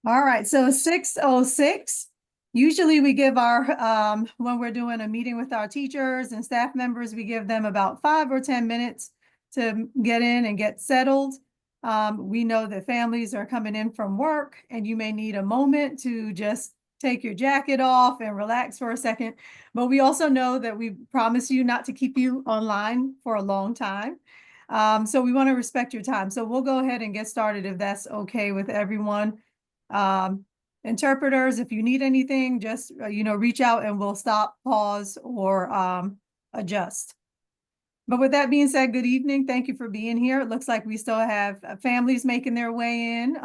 All right, so 6:06. Usually we give our, when we're doing a meeting with our teachers and staff members, we give them about 5 or 10 minutes to get in and get settled. We know that families are coming in from work and you may need a moment to just take your jacket off and relax for a second. But we also know that we promise you not to keep you online for a long time. So we want to respect your time. So we'll go ahead and get started if that's okay with everyone. Um, Interpreters, if you need anything, just, reach out and we'll stop, pause, or adjust. But with that being said, good evening. Thank you for being here. It looks like we still have families making their way in.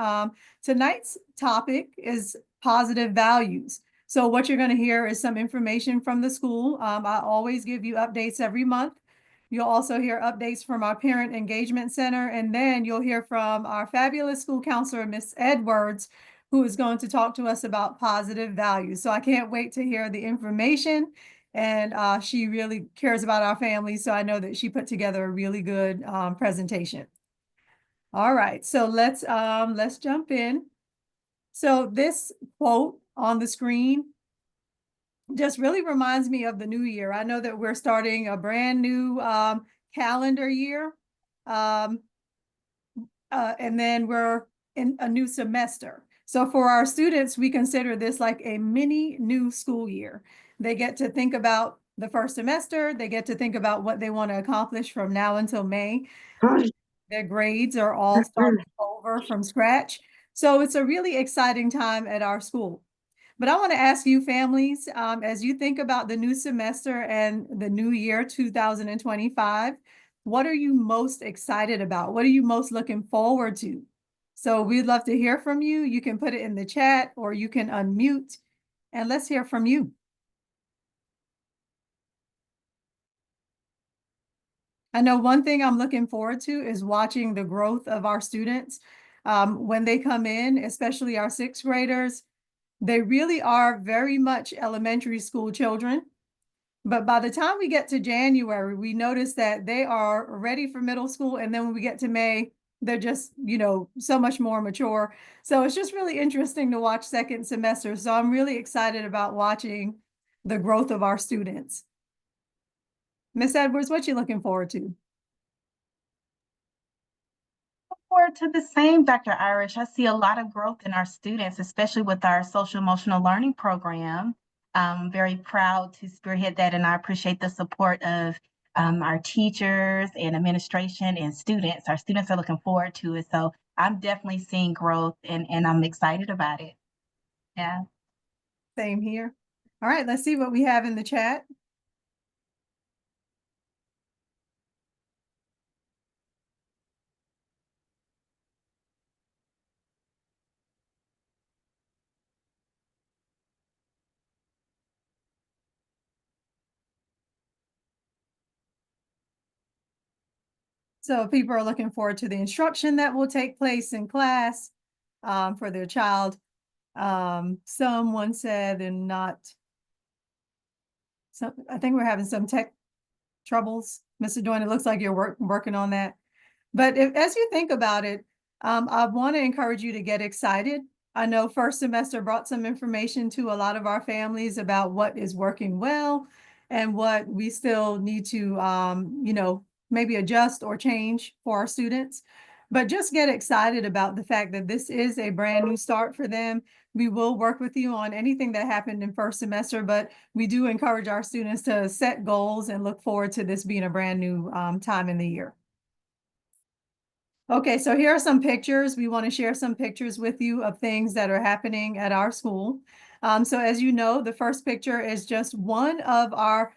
Tonight's topic is positive values. So what you're going to hear is some information from the school. I always give you updates every month. You'll also hear updates from our Parent Engagement Center, and then you'll hear from our fabulous school counselor, Miss Edwards, who is going to talk to us about positive values. So I can't wait to hear the information. And she really cares about our family. So I know that she put together a really good presentation. All right, so let's jump in. So this quote on the screen just really reminds me of the new year. I know that we're starting a brand new calendar year. And then we're in a new semester. So for our students, we consider this like a mini new school year. They get to think about the first semester. They get to think about what they want to accomplish from now until May. Their grades are all starting over from scratch. So it's a really exciting time at our school. But I want to ask you families, as you think about the new semester and the new year 2025, what are you most excited about? What are you most looking forward to? So we'd love to hear from you. You can put it in the chat or you can unmute and let's hear from you. I know one thing I'm looking forward to is watching the growth of our students. When they come in, especially our sixth graders, they really are very much elementary school children. But by the time we get to January, we notice that they are ready for middle school. And then when we get to May, they're just, so much more mature. So it's just really interesting to watch second semester. So I'm really excited about watching the growth of our students. Miss Edwards, what you looking forward to? Forward to the same, Dr. Irish. I see a lot of growth in our students, especially with our social emotional learning program. I'm very proud to spearhead that, and I appreciate the support of our teachers and administration and students. Our students are looking forward to it. So I'm definitely seeing growth and I'm excited about it. Yeah. Same here. All right, let's see what we have in the chat. So people are looking forward to the instruction that will take place in class for their child. Someone said and not, so I think we're having some tech troubles. Mr. Doyne, it looks like you're working on that. But as you think about it, I want to encourage you to get excited. I know first semester brought some information to a lot of our families about what is working well and what we still need to, maybe adjust or change for our students. But just get excited about the fact that this is a brand new start for them. We will work with you on anything that happened in first semester, but we do encourage our students to set goals and look forward to this being a brand new time in the year. Okay, so here are some pictures. We want to share some pictures with you of things that are happening at our school. So as you know, the first picture is just one of our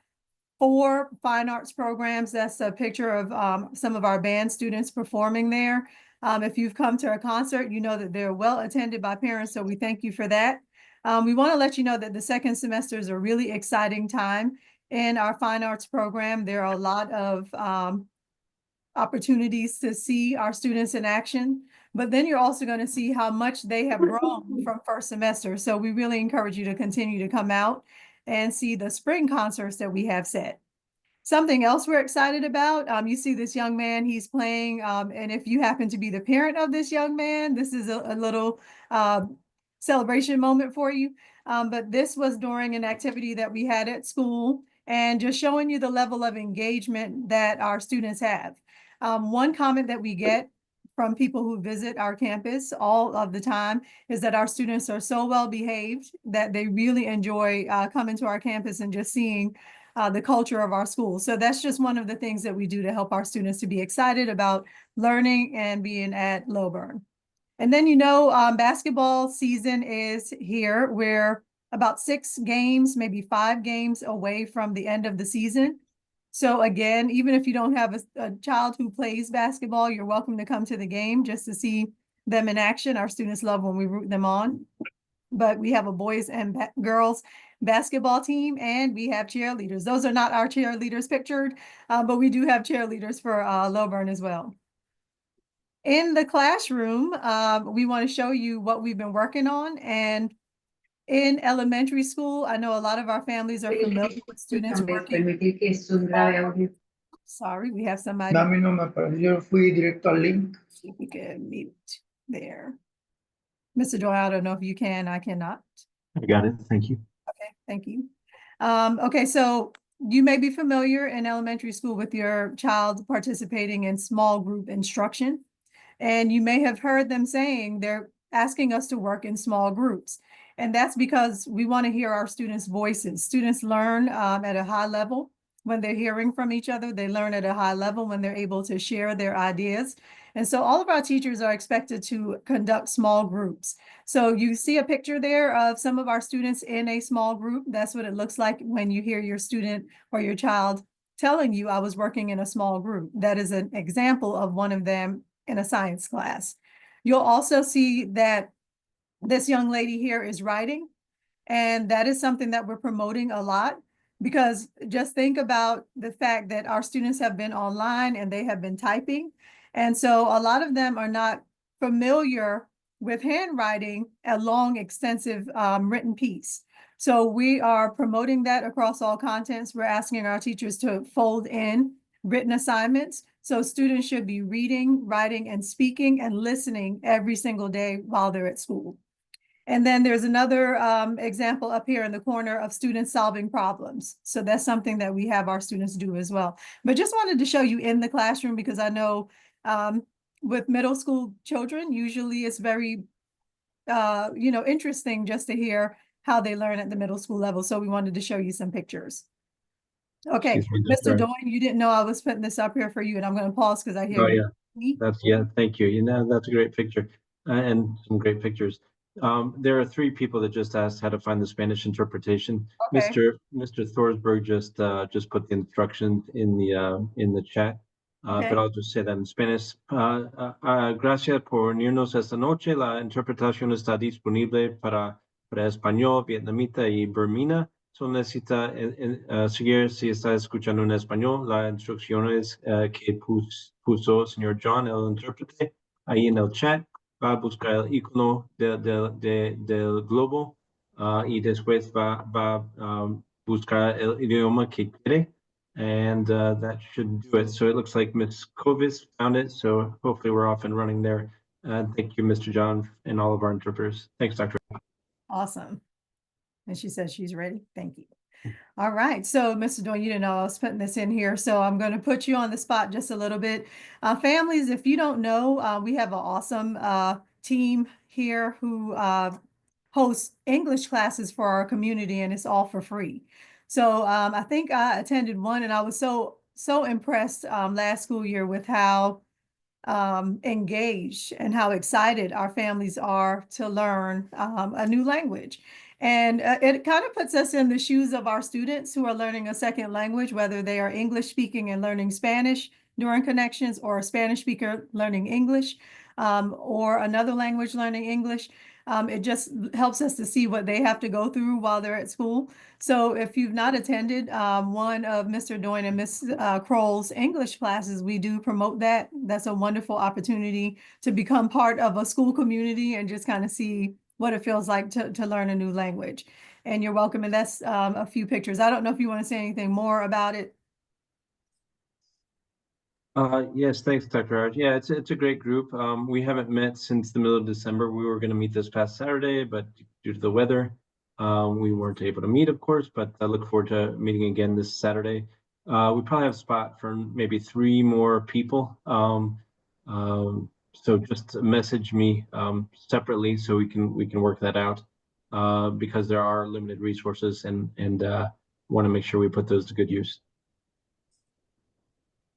4 fine arts programs. That's a picture of some of our band students performing there. If you've come to a concert, you know that they're well attended by parents, so we thank you for that. We want to let you know that the second semester is a really exciting time in our fine arts program. There are a lot of opportunities to see our students in action, but then you're also going to see how much they have grown from first semester. So we really encourage you to continue to come out and see the spring concerts that we have set. Something else we're excited about, you see this young man, he's playing, and if you happen to be the parent of this young man, this is a little celebration moment for you. But this was during an activity that we had at school, and just showing you the level of engagement that our students have. One comment that we get from people who visit our campus all of the time is that our students are so well behaved that they really enjoy coming to our campus and just seeing the culture of our school. So that's just one of the things that we do to help our students to be excited about learning and being at Lilburn. And then, basketball season is here. We're about 6 games, maybe 5 games away from the end of the season. So again, even if you don't have a child who plays basketball, you're welcome to come to the game just to see them in action. Our students love when we root them on. But we have a boys and girls basketball team, and we have cheerleaders. Those are not our cheerleaders pictured, but we do have cheerleaders for Lilburn as well. In the classroom, we want to show you what we've been working on. And in elementary school, I know a lot of our families are familiar with students working. Sorry, we have somebody. Dame nomás, yo fui directo al link. See if we can mute there. Mr. Doyle, I don't know if you can, I cannot. I got it. Thank you. Okay, thank you. Okay, so you may be familiar in elementary school with your child participating in small group instruction. And you may have heard them saying they're asking us to work in small groups. And that's because we want to hear our students' voices. Students learn at a high level when they're hearing from each other. They learn at a high level when they're able to share their ideas. And so all of our teachers are expected to conduct small groups. So you see a picture there of some of our students in a small group. That's what it looks like when you hear your student or your child telling you, I was working in a small group. That is an example of one of them in a science class. You'll also see that this young lady here is writing, and that is something that we're promoting a lot, because just think about the fact that our students have been online and they have been typing. And so a lot of them are not familiar with handwriting, a long, extensive written piece. So we are promoting that across all contents. We're asking our teachers to fold in written assignments. So students should be reading, writing, and speaking and listening every single day while they're at school. And then there's another example up here in the corner of students solving problems. So that's something that we have our students do as well. But just wanted to show you in the classroom, because I know with middle school children, usually it's very, interesting just to hear how they learn at the middle school level. So we wanted to show you some pictures. Okay, Mr. Doyle, you didn't know I was putting this up here for you, and I'm going to pause because I hear you. Yeah, thank you. That's a great picture and some great pictures. There are 3 people that just asked how to find the Spanish interpretation. Okay. Mr. Thorsberg just put the instructions in the chat. Okay. But I'll just say that in Spanish. Gracias por unirnos esta noche. La interpretación está disponible para español, vietnamita y burmina. Solo necesita seguir, si está escuchando en español, las instrucciones que puso el señor John, el intérprete, ahí en el chat. Va a buscar el icono del globo y después va a buscar el idioma que quiere. And that should do it. So it looks like Ms. Kovis found it. So hopefully we're off and running there. Thank you, Mr. John, and all of our interpreters. Thanks, Dr. Awesome. And she says she's ready. Thank you. All right. So, Mr. Doyle, you didn't know I was putting this in here. So I'm going to put you on the spot just a little bit. Families, if you don't know, we have an awesome team here who hosts English classes for our community, and it's all for free. So I think I attended one, and I was so impressed last school year with how engaged and how excited our families are to learn a new language. And it kind of puts us in the shoes of our students who are learning a second language, whether they are English speaking and learning Spanish during connections, or a Spanish speaker learning English, or another language learning English. It just helps us to see what they have to go through while they're at school. So if you've not attended one of Mr. Doyne and Ms. Kroll's English classes, we do promote that. That's a wonderful opportunity to become part of a school community and just kind of see what it feels like to learn a new language. And you're welcome. And that's a few pictures. I don't know if you want to say anything more about it. Yes, thanks, Dr. Arch. Yeah, it's a great group. We haven't met since the middle of December. We were going to meet this past Saturday, but due to the weather, we weren't able to meet, of course. But I look forward to meeting again this Saturday. We probably have a spot for maybe 3 more people. So just message me separately so we can work that out because there are limited resources and want to make sure we put those to good use.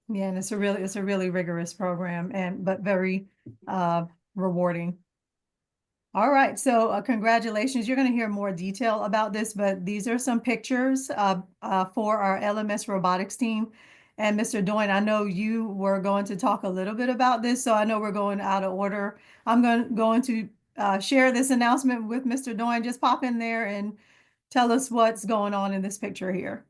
Yeah, and it's a really rigorous program but very rewarding. All right, so congratulations. You're going to hear more detail about this, but these are some pictures for our LMS robotics team. And Mr. Doyne, I know you were going to talk a little bit about this, so I know we're going out of order. I'm going to share this announcement with Mr. Doyne. Just pop in there and tell us what's going on in this picture here.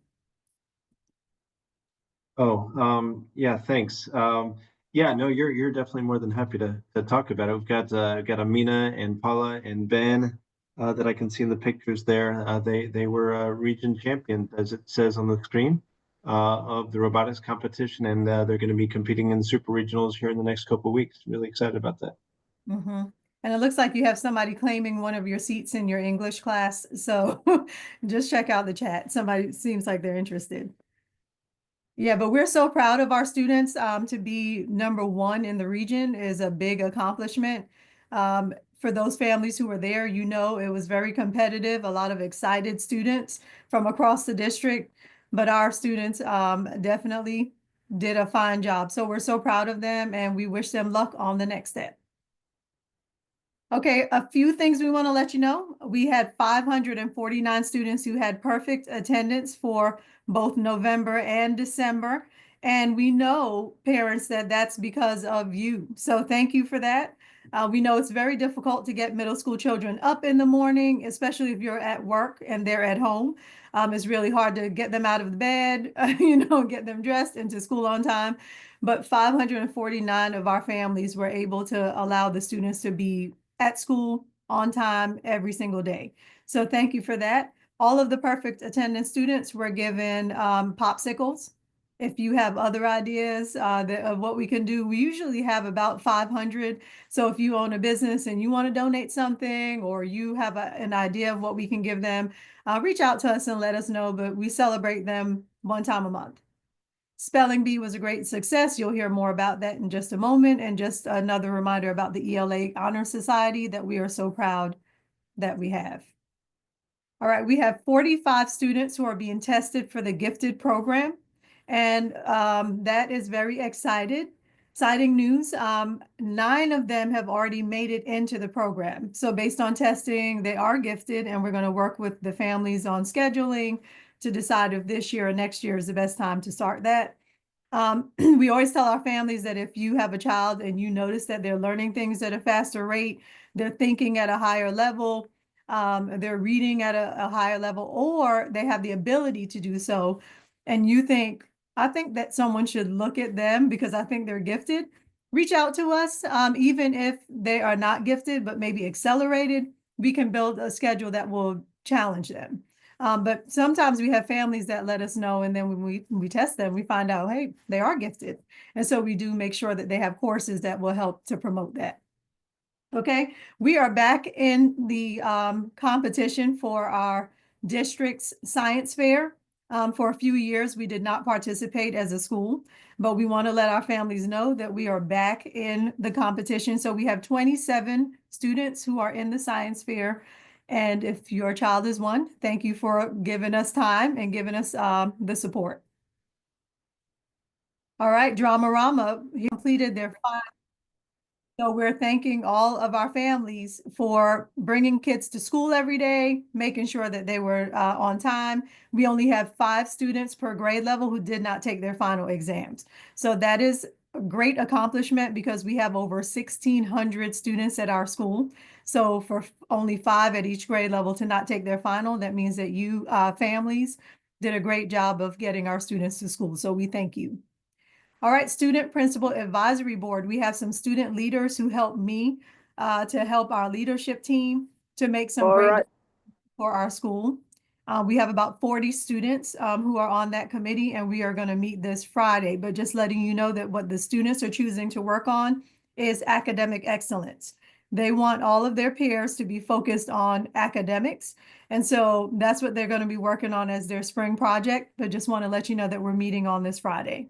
Oh, yeah, thanks. Yeah, no, you're definitely more than happy to talk about it. We've got Amina and Paula and Van that I can see in the pictures there. They were region champion, as it says on the screen, of the robotics competition, and they're going to be competing in the super regionals here in the next couple of weeks. Really excited about that. Mm-hmm. And it looks like you have somebody claiming one of your seats in your English class. So just check out the chat. Somebody seems like they're interested. Yeah, but we're so proud of our students. To be #1 in the region is a big accomplishment. For those families who were there, you know, it was very competitive, a lot of excited students from across the district, but our students definitely did a fine job. So we're so proud of them and we wish them luck on the next step. Okay, a few things we want to let you know. We had 549 students who had perfect attendance for both November and December. And we know, parents, that that's because of you. So thank you for that. We know it's very difficult to get middle school children up in the morning, especially if you're at work and they're at home. It's really hard to get them out of the bed, get them dressed into school on time. But 549 of our families were able to allow the students to be at school on time every single day. So thank you for that. All of the perfect attendance students were given popsicles. If you have other ideas of what we can do, we usually have about 500. So if you own a business and you want to donate something or you have an idea of what we can give them, reach out to us and let us know, but we celebrate them one time a month. Spelling Bee was a great success. You'll hear more about that in just a moment. And just another reminder about the ELA Honor Society that we are so proud that we have. All right, we have 45 students who are being tested for the gifted program. And that is very exciting news. 9 of them have already made it into the program. So based on testing, they are gifted, and we're going to work with the families on scheduling to decide if this year or next year is the best time to start that. We always tell our families that if you have a child and you notice that they're learning things at a faster rate, they're thinking at a higher level, they're reading at a higher level, or they have the ability to do so, and you think, I think that someone should look at them because I think they're gifted, reach out to us. Even if they are not gifted, but maybe accelerated, we can build a schedule that will challenge them. But sometimes we have families that let us know, and then when we test them, we find out, hey, they are gifted. And so we do make sure that they have courses that will help to promote that. Okay, we are back in the competition for our district's science fair. For a few years, we did not participate as a school, but we want to let our families know that we are back in the competition. So we have 27 students who are in the science fair. And if your child is one, thank you for giving us time and giving us the support. All right, Dramarama completed their 5. So we're thanking all of our families for bringing kids to school every day, making sure that they were on time. We only have 5 students per grade level who did not take their final exams. So that is a great accomplishment because we have over 1,600 students at our school. So for only 5 at each grade level to not take their final, that means that you families did a great job of getting our students to school. So we thank you. All right, Student Principal Advisory Board. We have some student leaders who helped me to help our leadership team to make some great for our school. We have about 40 students who are on that committee, and we are going to meet this Friday. But just letting you know that what the students are choosing to work on is academic excellence. They want all of their peers to be focused on academics. And so that's what they're going to be working on as their spring project. But just want to let you know that we're meeting on this Friday.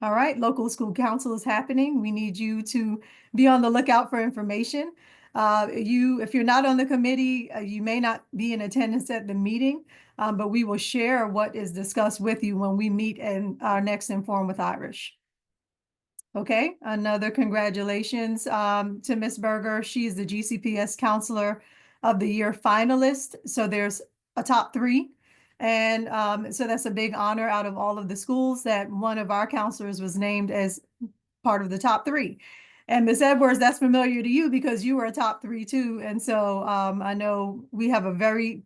All right, local school council is happening. We need you to be on the lookout for information. If you're not on the committee, you may not be in attendance at the meeting, but we will share what is discussed with you when we meet in our next Inform with Irish. Okay, another congratulations to Ms. Berger. She's the GCPS Counselor of the Year finalist. So there's a top 3. And so that's a big honor out of all of the schools that one of our counselors was named as part of the top 3. And Ms. Edwards, that's familiar to you because you were a top 3 too. And so I know we have a very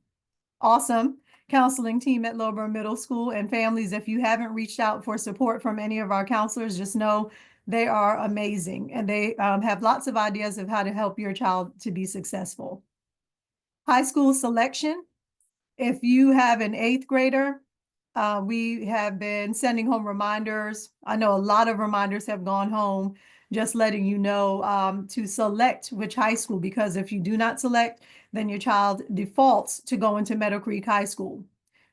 awesome counseling team at Lowborough Middle School, and families, if you haven't reached out for support from any of our counselors, just know they are amazing and they have lots of ideas of how to help your child to be successful. High school selection. If you have an 8th grader, we have been sending home reminders. I know a lot of reminders have gone home, just letting you know to select which high school, because if you do not select, then your child defaults to go into Meadow Creek High School.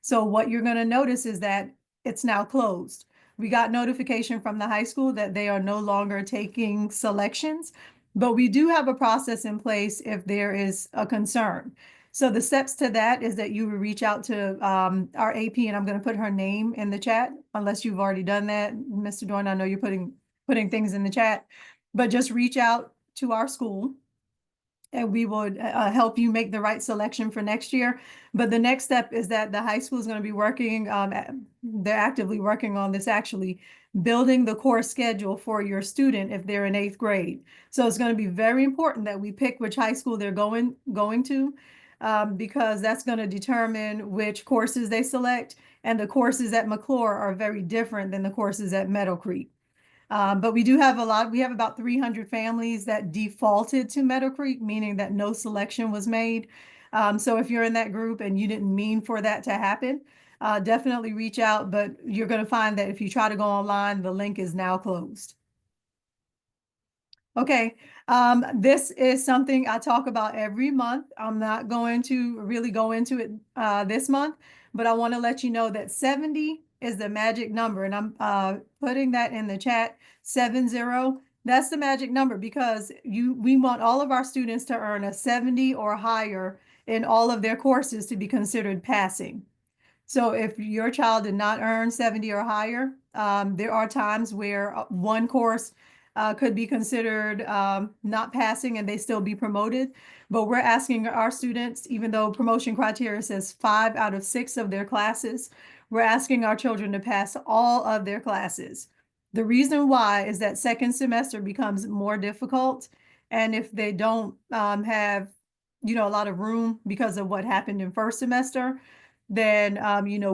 So what you're going to notice is that it's now closed. We got notification from the high school that they are no longer taking selections, but we do have a process in place if there is a concern. So the steps to that is that you would reach out to our AP, and I'm going to put her name in the chat, unless you've already done that. Mr. Dorn, I know you're putting things in the chat, but just reach out to our school and we would help you make the right selection for next year. But the next step is that the high school is going to be working, they're actively working on this actually, building the course schedule for your student if they're in 8th grade. So it's going to be very important that we pick which high school they're going to, because that's going to determine which courses they select. And the courses at McClure are very different than the courses at Meadow Creek. But we do have we have about 300 families that defaulted to Meadow Creek, meaning that no selection was made. So if you're in that group and you didn't mean for that to happen, definitely reach out, but you're going to find that if you try to go online, the link is now closed. Okay, this is something I talk about every month. I'm not going to really go into it this month, but I want to let you know that 70 is the magic number, and I'm putting that in the chat, 70. That's the magic number because we want all of our students to earn a 70 or higher in all of their courses to be considered passing. So if your child did not earn 70 or higher, there are times where one course could be considered not passing and they still be promoted. But we're asking our students, even though promotion criteria says 5 out of 6 of their classes, we're asking our children to pass all of their classes. The reason why is that second semester becomes more difficult. And if they don't have, a lot of room because of what happened in first semester, then,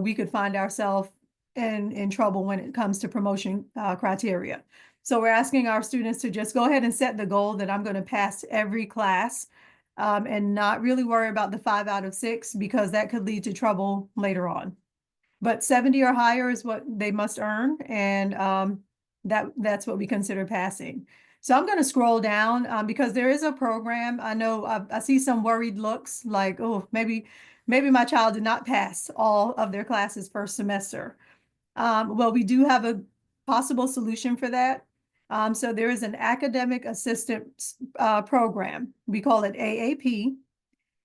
we could find ourselves in trouble when it comes to promotion criteria. So we're asking our students to just go ahead and set the goal that I'm going to pass every class and not really worry about the 5 out of 6 because that could lead to trouble later on. But 70 or higher is what they must earn, and that's what we consider passing. So I'm going to scroll down because there is a program. I know I see some worried looks like, oh, maybe my child did not pass all of their classes first semester. Well, we do have a possible solution for that. So there is an academic assistance program. We call it AAP.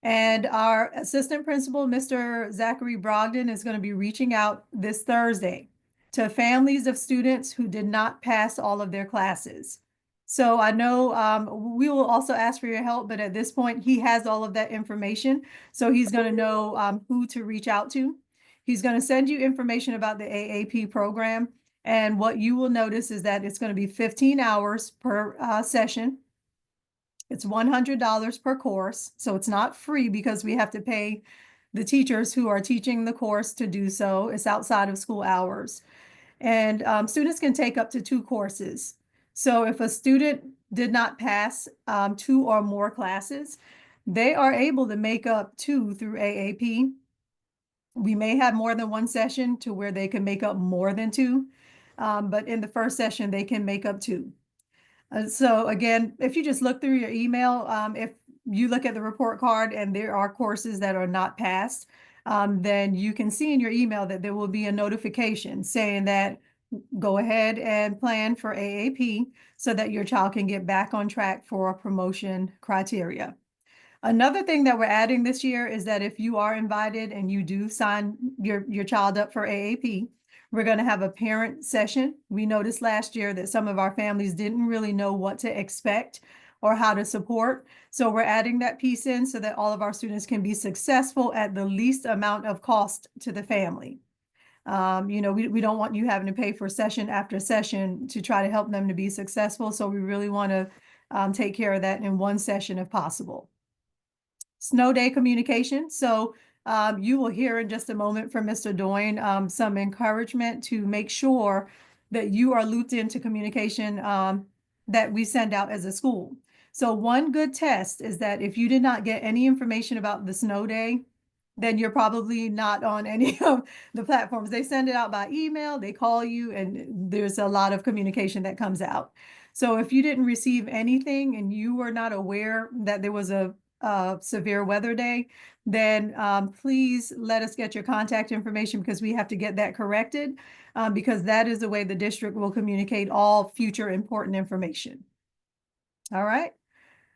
And our assistant principal, Mr. Zachary Brogdon, is going to be reaching out this Thursday to families of students who did not pass all of their classes. So I know we will also ask for your help, but at this point, he has all of that information. So he's going to know who to reach out to. He's going to send you information about the AAP program. And what you will notice is that it's going to be 15 hours per session. It's $100 per course, so it's not free because we have to pay the teachers who are teaching the course to do so. It's outside of school hours. And students can take up to 2 courses. So if a student did not pass 2 or more classes, they are able to make up 2 through AAP. We may have more than one session to where they can make up more than 2, but in the first session, they can make up 2. So again, if you just look through your email, if you look at the report card and there are courses that are not passed, then you can see in your email that there will be a notification saying that go ahead and plan for AAP so that your child can get back on track for promotion criteria. Another thing that we're adding this year is that if you are invited and you do sign your child up for AAP, we're going to have a parent session. We noticed last year that some of our families didn't really know what to expect or how to support. So we're adding that piece in so that all of our students can be successful at the least amount of cost to the family. You know, we don't want you having to pay for session after session to try to help them to be successful. So we really want to take care of that in one session if possible. Snow day communication. So you will hear in just a moment from Mr. Doyne some encouragement to make sure that you are looped into communication that we send out as a school. So one good test is that if you did not get any information about the snow day, then you're probably not on any of the platforms. They send it out by email, they call you, and there's a lot of communication that comes out. So if you didn't receive anything and you were not aware that there was a severe weather day, then please let us get your contact information because we have to get that corrected because that is the way the district will communicate all future important information. All right.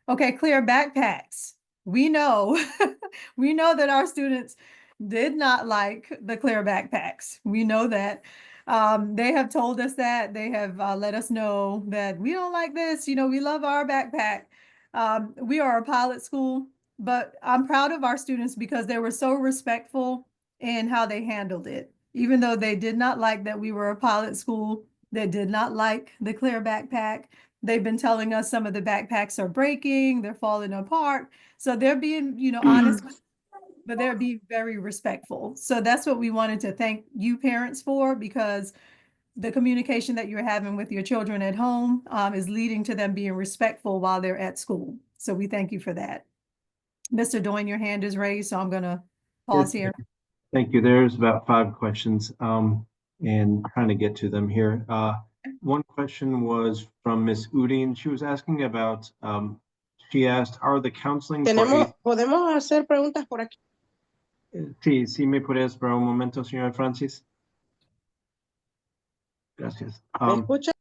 Okay, clear backpacks. We know, we know that our students did not like the clear backpacks. We know that. They have told us that. They have let us know that we don't like this. You know, we love our backpack. We are a pilot school, but I'm proud of our students because they were so respectful in how they handled it. Even though they did not like that we were a pilot school, they did not like the clear backpack. They've been telling us some of the backpacks are breaking, they're falling apart. So they're being, you know, honest, but they're being very respectful. So that's what we wanted to thank you parents for because the communication that you're having with your children at home is leading to them being respectful while they're at school. So we thank you for that. Mr. Doyne, your hand is raised, so I'm gonna pause here. Thank you. There's about 5 questions and trying to get to them here. One question was from Miss Udine. She was asking about, she asked, are the counseling ¿Podemos hacer preguntas por aquí? Sí, sí me puedes esperar un momento, señora Francis. Gracias. ¿Me escucha?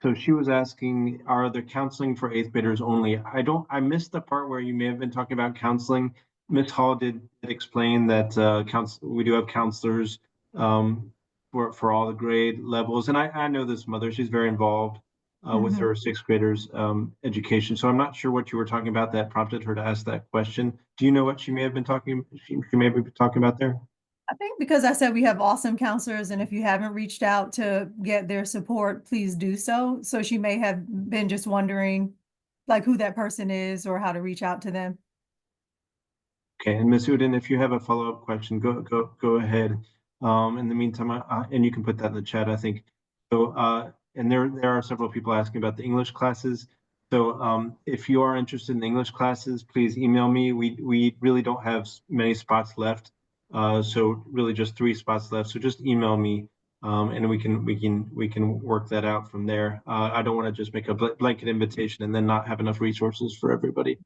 So she was asking, are there counseling for 8th graders only? I missed the part where you may have been talking about counseling. Ms. Hall did explain that we do have counselors for all the grade levels. And I know this mother, she's very involved with her 6th graders education. So I'm not sure what you were talking about that prompted her to ask that question. Do you know what she may have been talking about there? I think because I said we have awesome counselors, and if you haven't reached out to get their support, please do so. So she may have been just wondering like who that person is or how to reach out to them. Okay, and Ms. Udin, if you have a follow-up question, go ahead. In the meantime, and you can put that in the chat, I think. So, and there are several people asking about the English classes. So, if you are interested in English classes, please email me. We really don't have many spots left. So really just 3 spots left. So just email me, and we can work that out from there. I don't want to just make a blanket invitation and then not have enough resources for everybody.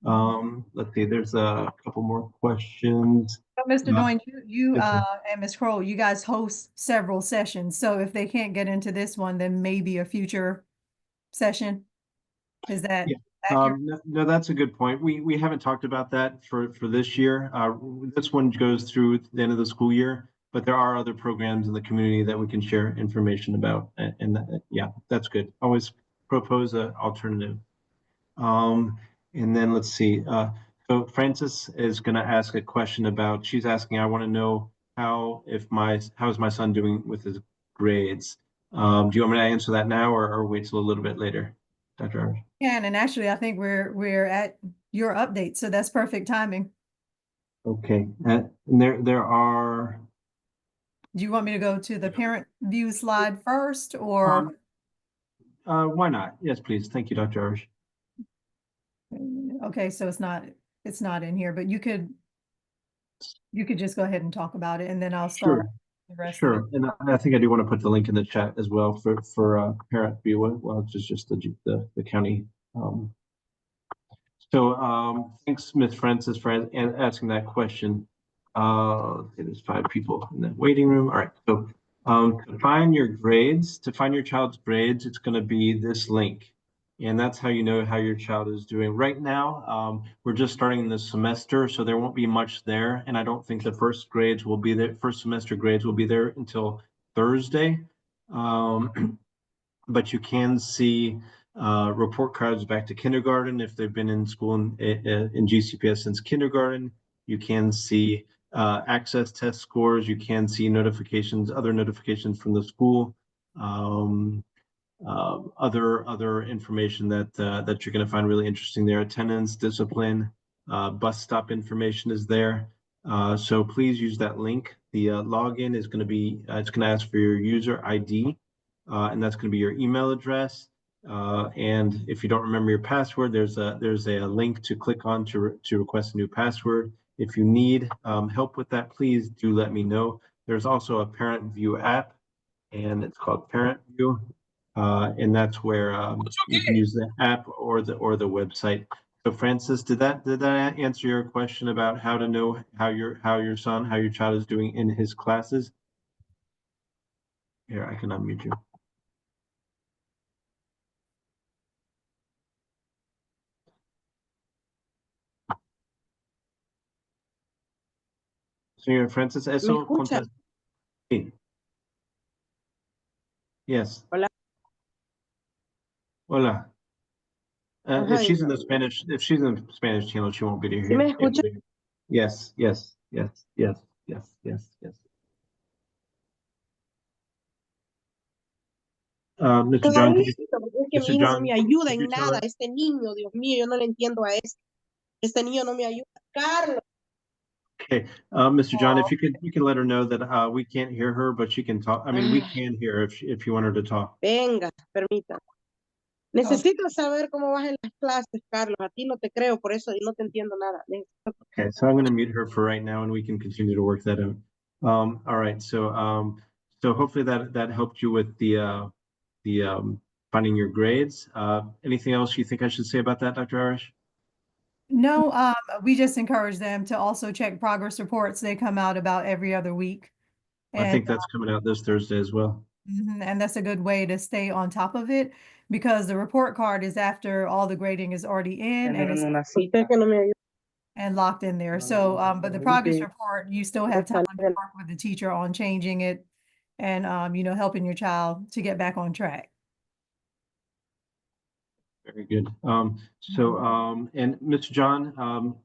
Let's see, there's a couple more questions. Mr. Doyne, you and Ms. Kroll, you guys host several sessions. So if they can't get into this one, then maybe a future session. Is that accurate? No, that's a good point. We haven't talked about that for this year. This one goes through the end of the school year, but there are other programs in the community that we can share information about. And yeah, that's good. Always propose an alternative. And then let's see. So Francis is going to ask a question about. She's asking, I want to know how is my son doing with his grades? Do you want me to answer that now or wait till a little bit later, Dr. Irish? And actually, I think we're at your update, so that's perfect timing. Okay, and there are. Do you want me to go to the parent view slide first, or? Why not? Yes, please. Thank you, Dr. Irish. Okay, so it's not in here, but you could just go ahead and talk about it and then I'll start Sure. the rest of Sure, it. and I think I do want to put the link in the chat as well for parent view, well, just the county. Thanks, Ms. Francis, for asking that question. Okay, there's 5 people in the waiting room. All right, so to find your grades, to find your child's grades, it's going to be this link. And that's how you know how your child is doing. Right now, we're just starting this semester, so there won't be much there. And I don't think the first grades will be there, first semester grades will be there until Thursday. But you can see report cards back to kindergarten if they've been in school in GCPS since kindergarten. You can see access test scores. You can see notifications, other notifications from the school. Other information that you're going to find really interesting there. Attendance, discipline, bus stop information is there. So please use that link. The login is going to be, it's going to ask for your user ID, and that's going to be your email address. And if you don't remember your password, there's a link to click on to request a new password. If you need help with that, please do let me know. There's also a Parent View app, and it's called Parent View. And that's where you can use the app or the website. So Francis, did that answer your question about how to know how your child is doing in his classes? Here, I can unmute you. Señor Francis, ¿Me eso escucha? contesta. Sí. Yes. Hola. Hola. If Ajá, she's in the Spanish channel, she won't be ¿sí here. me escucha? Yes. Mr. John, Todavía, could you, porque es que mi Mr. hijo no me John, ayuda could you en tell nada. her? Este niño, Dios mío, yo no le entiendo a este. Este niño no me ayuda. Carlos. Okay, Mr. John, if you can let her know that we can't hear her, but she can talk. I mean, we can hear her if you want her to talk. Venga, permita. Necesito saber cómo vas en las clases, Carlos. A ti no te creo, por eso no te entiendo nada. Okay, so I'm going to mute her for right now, and we can continue to work that out. All right, so hopefully that helped you with the finding your grades. Anything else you think I should say about that, Dr. Irish? No, we just encourage them to also check progress reports. They come out about every other week. I think that's coming out this Thursday as well. And that's a good way to stay on top of it because the report card is after all the grading is already in and it's and locked in there. So, but the progress report, you still have time to work with the teacher on changing it and, helping your child to get back on track. Very good. And Mr. John,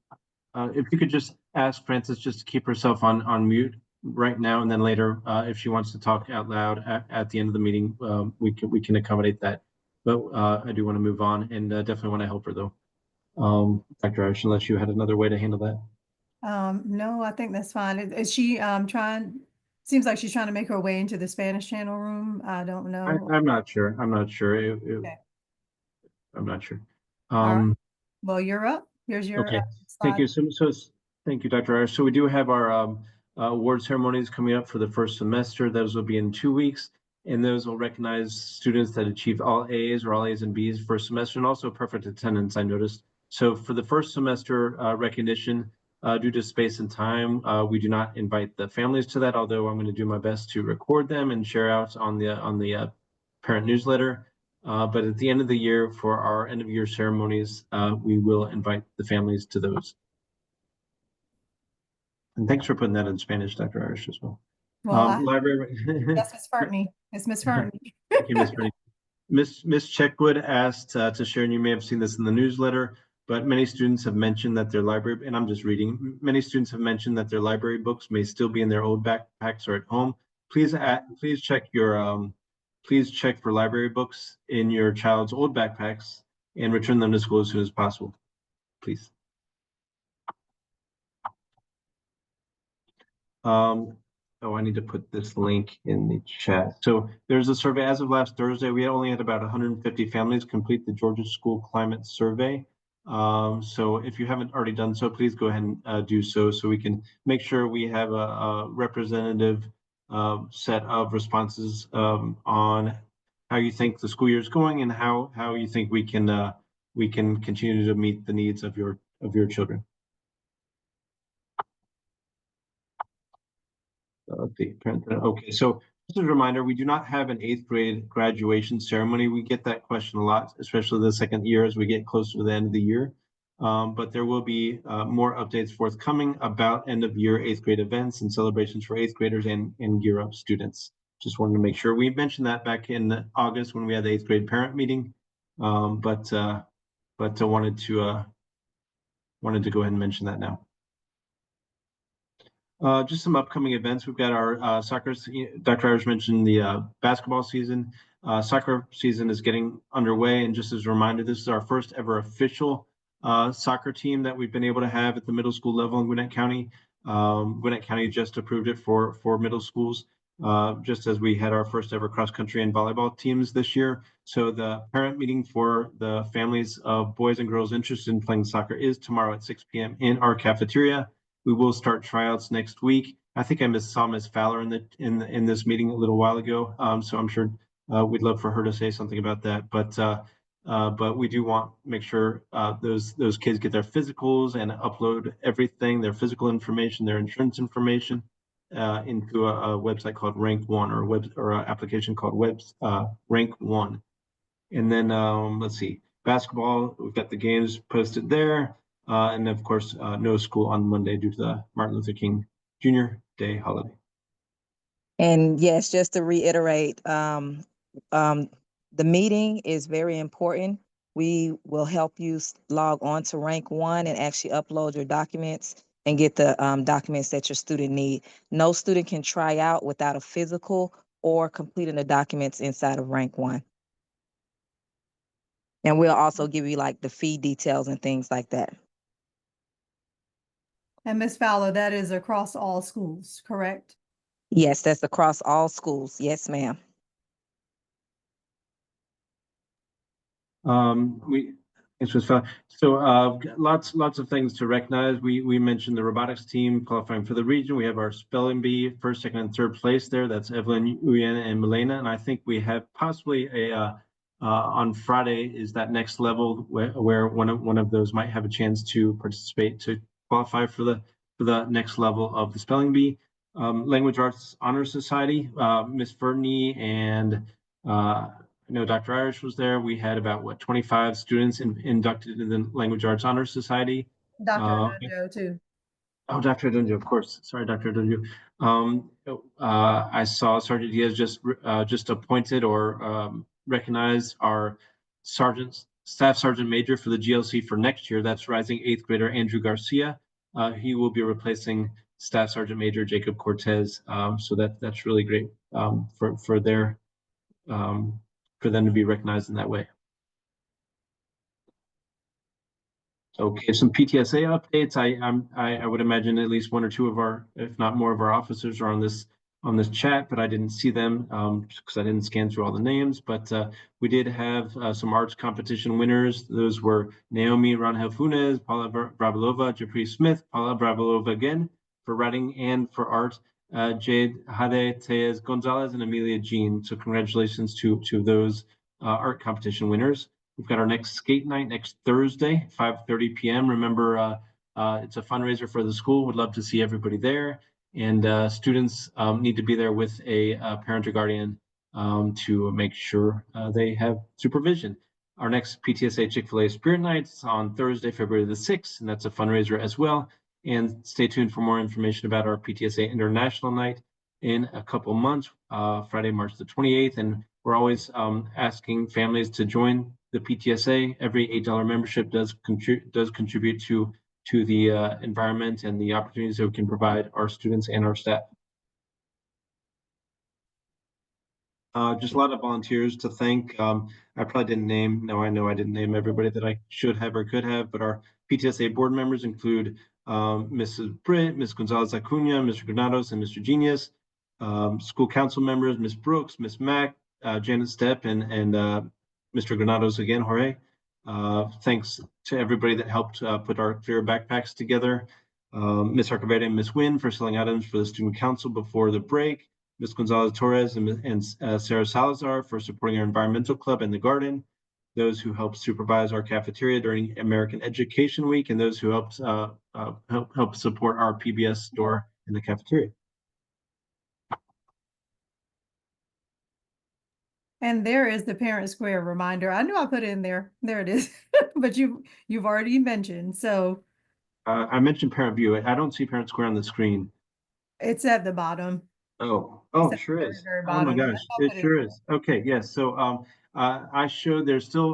if you could just ask Francis just to keep herself on mute right now, and then later, if she wants to talk out loud at the end of the meeting, we can accommodate that. But I do want to move on, and definitely want to help her though. Dr. Irish, unless you had another way to handle that. No, I think that's fine. Is she seems like she's trying to make her way into the Spanish channel room. I don't know. I'm not sure. I'm not sure. Okay. I'm not sure. All right. Well, you're up. Here's your Okay. slide. Thank you. So thank you, Dr. Irish. So we do have our award ceremonies coming up for the first semester. Those will be in 2 weeks, and those will recognize students that achieved all A's or all A's and B's first semester, and also perfect attendance, I noticed. So for the first semester recognition, due to space and time, we do not invite the families to that, although I'm going to do my best to record them and share out on the parent newsletter. But at the end of the year, for our end of year ceremonies, we will invite the families to those. And thanks for putting that in Spanish, Dr. Irish, as well. Well, Library. that's Miss Fertney. It's Miss Fertney. Thank you, Ms. Fertney. Miss Checkwood asked to share, and you may have seen this in the newsletter, but many students have mentioned that their library, and I'm just reading, many students have mentioned that their library books may still be in their old backpacks or at home. Please check your please check for library books in your child's old backpacks and return them to school as soon as possible, please. Oh, I need to put this link in the chat. So there's a survey as of last Thursday. We only had about 150 families complete the Georgia School Climate Survey. So if you haven't already done so, please go ahead and do so we can make sure we have a representative set of responses on how you think the school year is going and how you think we can continue to meet the needs of your children. Okay, so just a reminder, we do not have an 8th grade graduation ceremony. We get that question a lot, especially the second year as we get closer to the end of the year. But there will be more updates forthcoming about end of year 8th grade events and celebrations for 8th graders and Gear Up students. Just wanted to make sure. We mentioned that back in August when we had the 8th grade parent meeting, but I wanted to go ahead and mention that now. Just some upcoming events. We've got our soccer. Dr. Irish mentioned the basketball season. Soccer season is getting underway. And just as a reminder, this is our first ever official soccer team that we've been able to have at the middle school level in Gwinnett County. Gwinnett County just approved it for middle schools, just as we had our first ever cross country and volleyball teams this year. So the parent meeting for the families of boys and girls interested in playing soccer is tomorrow at 6 p.m. in our cafeteria. We will start tryouts next week. I think I saw Ms. Fowler in this meeting a little while ago, so I'm sure we'd love for her to say something about that. But we do want to make sure those kids get their physicals and upload everything, their physical information, their insurance information, into a website called Rank One or an application called Rank One. And then let's see, basketball. We've got the games posted there. And of course, no school on Monday due to the Martin Luther King Jr. Day holiday. And yes, just to reiterate, the meeting is very important. We will help you log on to Rank One and actually upload your documents and get the documents that your student need. No student can try out without a physical or completing the documents inside of Rank One. And we'll also give you like the fee details and things like that. And Ms. Fowler, that is across all schools, correct? Yes, that's across all schools. Yes, ma'am. This was fun. So lots of things to recognize. We mentioned the robotics team qualifying for the region. We have our spelling bee, first, second, and third place there. That's Evelyn, Uyena, and Milena. And I think we have possibly on Friday is that next level where one of those might have a chance to participate to qualify for the next level of the spelling bee. Language Arts Honor Society, Miss Fernie and I know Dr. Irish was there. We had about 25 students inducted in the Language Arts Honor Society. Dr. Adunjo too. Oh, Dr. Adunjo, of course. Sorry, Dr. Adunjo. I saw Sergeant Diaz just appointed or recognized our Staff Sergeant Major for the GLC for next year. That's rising 8th grader Andrew Garcia. He will be replacing Staff Sergeant Major Jacob Cortez. So that's really great for them to be recognized in that way. Okay, some PTSA updates. I would imagine at least one or two of our, if not more of our officers are on this chat, but I didn't see them because I didn't scan through all the names. But we did have some arts competition winners. Those were Naomi Rangel Funes, Paula Bravilova, Japri Smith, Paula Bravilova again for writing and for art. Jade Hade Tez Gonzalez and Amelia Jean. So congratulations to those art competition winners. We've got our next skate night next Thursday, 5:30 p.m. Remember, it's a fundraiser for the school. Would love to see everybody there. And students need to be there with a parent or guardian to make sure they have supervision. Our next PTSA Chick-fil-A Spirit Night is on Thursday, February the 6th, and that's a fundraiser as well. And stay tuned for more information about our PTSA International Night in a couple months, Friday, March the 28th. And we're always asking families to join the PTSA. Every $8 membership does contribute to the environment and the opportunities that we can provide our students and our staff. Just a lot of volunteers to thank. I probably didn't name, no, I know I didn't name everybody that I should have or could have, but our PTSA board members include Mrs. Britt, Ms. Gonzalez Acuna, Mr. Granados, and Mr. Genius. school council members, Ms. Brooks, Ms. Mack, Janet Stepp, and Mr. Granados again, Jorge. Thanks to everybody that helped put our clear backpacks together. Ms. Arcaverde and Ms. Wynn for selling items for the student council before the break. Ms. Gonzalez Torres and Sarah Salazar for supporting our environmental club and the garden. Those who helped supervise our cafeteria during American Education Week, and those who helped help support our PBS store in the cafeteria. And there is the Parent Square reminder. I knew I put it in there. There it is. But you've already mentioned, so I mentioned Parent View. I don't see Parent Square on the screen. it's at the bottom. Oh, It's at sure the is. very Oh my bottom. Yeah, gosh, I it put it sure in. is. Okay, yes. So I showed there's still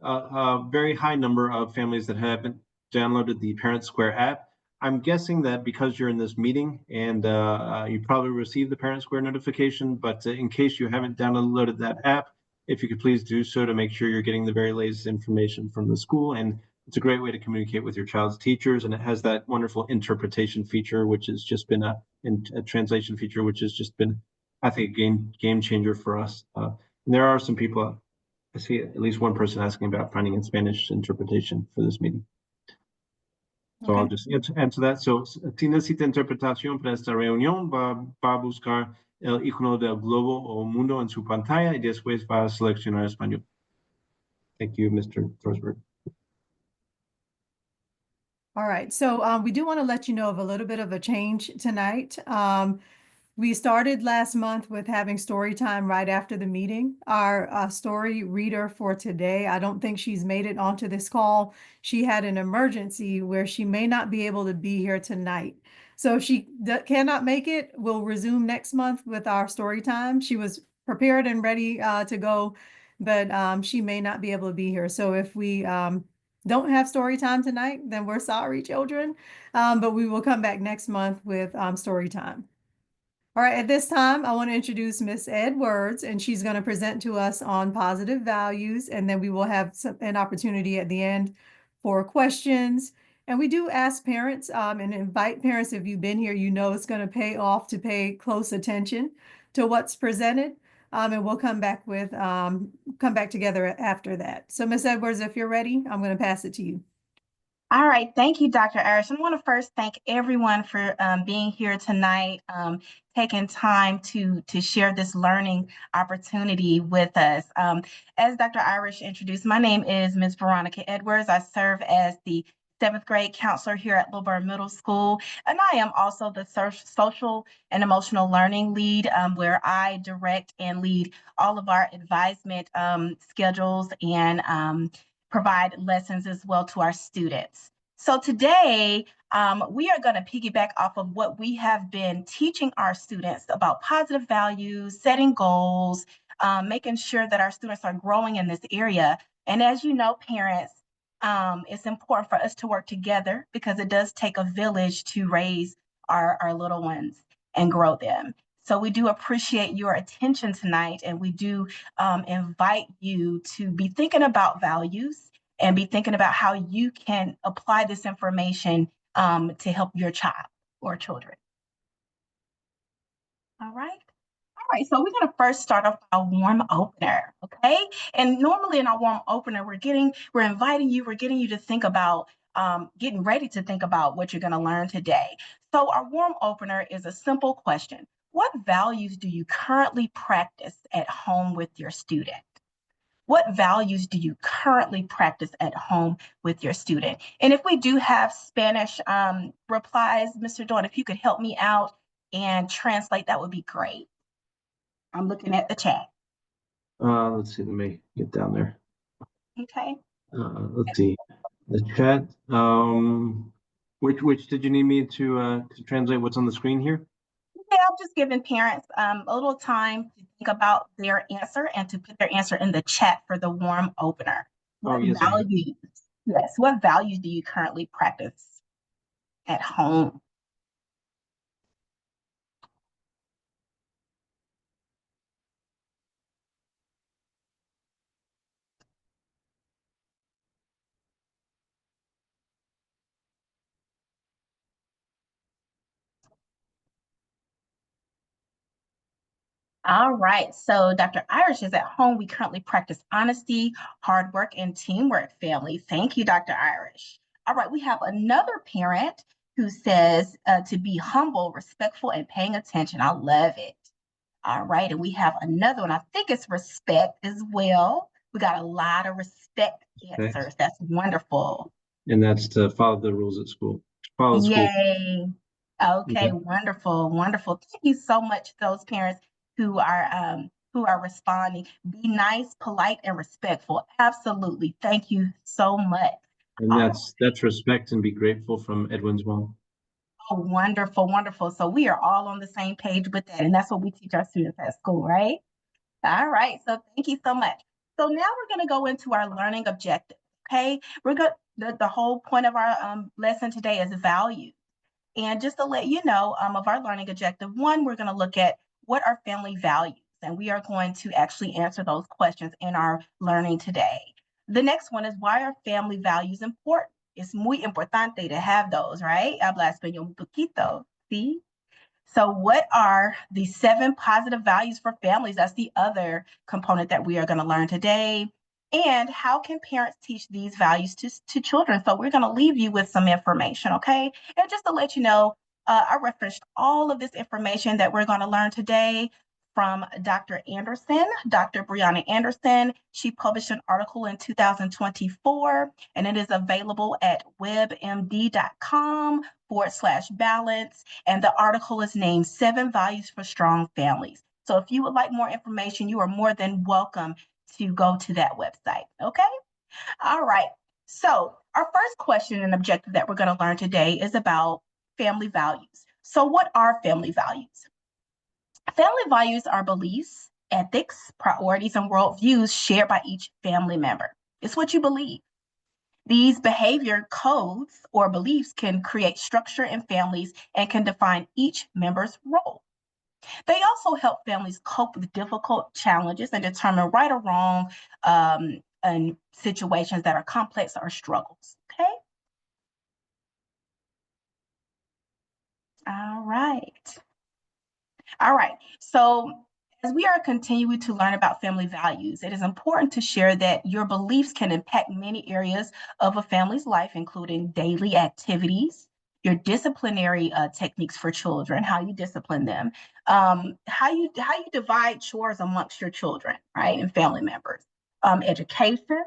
a very high number of families that haven't downloaded the Parent Square app. I'm guessing that because you're in this meeting and you probably received the Parent Square notification, but in case you haven't downloaded that app, if you could please do so to make sure you're getting the very latest information from the school. And it's a great way to communicate with your child's teachers, and it has that wonderful interpretation feature, which has just been a translation feature, which has just been, I think, a game changer for us. And there are some people, I see at least one person asking about finding in Spanish interpretation for this meeting. So I'll Okay. just answer that. So, si necesita interpretación para esta reunión, va a buscar el icono del globo o mundo en su pantalla y después va a seleccionar español. Thank you, Mr. Forsberg. All right, so we do want to let you know of a little bit of a change tonight. We started last month with having story time right after the meeting. Our story reader for today, I don't think she's made it onto this call. She had an emergency where she may not be able to be here tonight. So if she cannot make it, we'll resume next month with our story time. She was prepared and ready to go, but she may not be able to be here. So if we don't have story time tonight, then we're sorry, children. But we will come back next month with story time. All right, at this time, I want to introduce Miss Edwards, and she's going to present to us on positive values, and then we will have an opportunity at the end for questions. And we do ask parents and invite parents, if you've been here, you know it's going to pay off to pay close attention to what's presented. And we'll come back together after that. So Miss Edwards, if you're ready, I'm going to pass it to you. All right, thank you, Dr. Irish. I want to first thank everyone for being here tonight, taking time to share this learning opportunity with us. As Dr. Irish introduced, my name is Ms. Veronica Edwards. I serve as the 7th grade counselor here at Lilburn Middle School, and I am also the social and emotional learning lead, where I direct and lead all of our advisement schedules and provide lessons as well to our students. So today, we are going to piggyback off of what we have been teaching our students about positive values, setting goals, making sure that our students are growing in this area. And as you know, parents, it's important for us to work together because it does take a village to raise our little ones and grow them. So we do appreciate your attention tonight, and we do invite you to be thinking about values and be thinking about how you can apply this information to help your child or children. All right. All right, so we're going to first start off our warm opener, okay? And normally in our warm opener, we're getting you to think about getting ready to think about what you're going to learn today. So our warm opener is a simple question. What values do you currently practice at home with your student? What values do you currently practice at home with your student? And if we do have Spanish replies, Mr. Dawn, if you could help me out and translate, that would be great. I'm looking at the chat. Let's see, let me get down there. Okay. Let's see, the chat. Which did you need me to translate what's on the screen here? Yeah, I'm just giving parents a little time to think about their answer and to put their answer in the chat for the warm opener. What Yes. what values do you currently practice at home? All right, so Dr. Irish is at home. We currently practice honesty, hard work, and teamwork, family. Thank you, Dr. Irish. All right, we have another parent who says to be humble, respectful, and paying attention. I love it. All right, and we have another one. I think it's respect as well. We got a lot of respect answers. That's wonderful. And that's to follow the rules at school. Follow school. Yay. Okay, Okay. wonderful, wonderful. Thank you so much to those parents who are responding. Be nice, polite, and respectful. Absolutely. Thank you so much. And that's respect and be grateful from Edwin's mom. Oh, wonderful, wonderful. So we are all on the same page with that, and that's what we teach our students at school, right? All right. So thank you so much. So now we're going to go into our learning objective. Okay, the whole point of our lesson today is value. And just to let you know of our learning objective, one, we're going to look at what are family values, and we are going to actually answer those questions in our learning today. The next one is, why are family values important? Es muy importante to have those, right? Habla español un poquito, ¿sí? So what are the 7 positive values for families? That's the other component that we are going to learn today. And how can parents teach these values to children? So we're going to leave you with some information, okay? And just to let you know, I referenced all of this information that we're going to learn today from Dr. Anderson, Dr. Brianna Anderson. She published an article in 2024, and it is available at webmd.com/balance. And the article is named 7 Values for Strong Families. So if you would like more information, you are more than welcome to go to that website, okay? All right, so our first question and objective that we're gonna learn today is about family values. So what are family values? Family values are beliefs, ethics, priorities, and worldviews shared by each family member. It's what you believe. These behavior codes or beliefs can create structure in families and can define each member's role. They also help families cope with difficult challenges and determine right or wrong in situations that are complex or struggles, okay? All right. All right, so as we are continuing to learn about family values, it is important to share that your beliefs can impact many areas of a family's life, including daily activities, your disciplinary techniques for children, how you discipline them, how you divide chores amongst your children, right, and family members, education,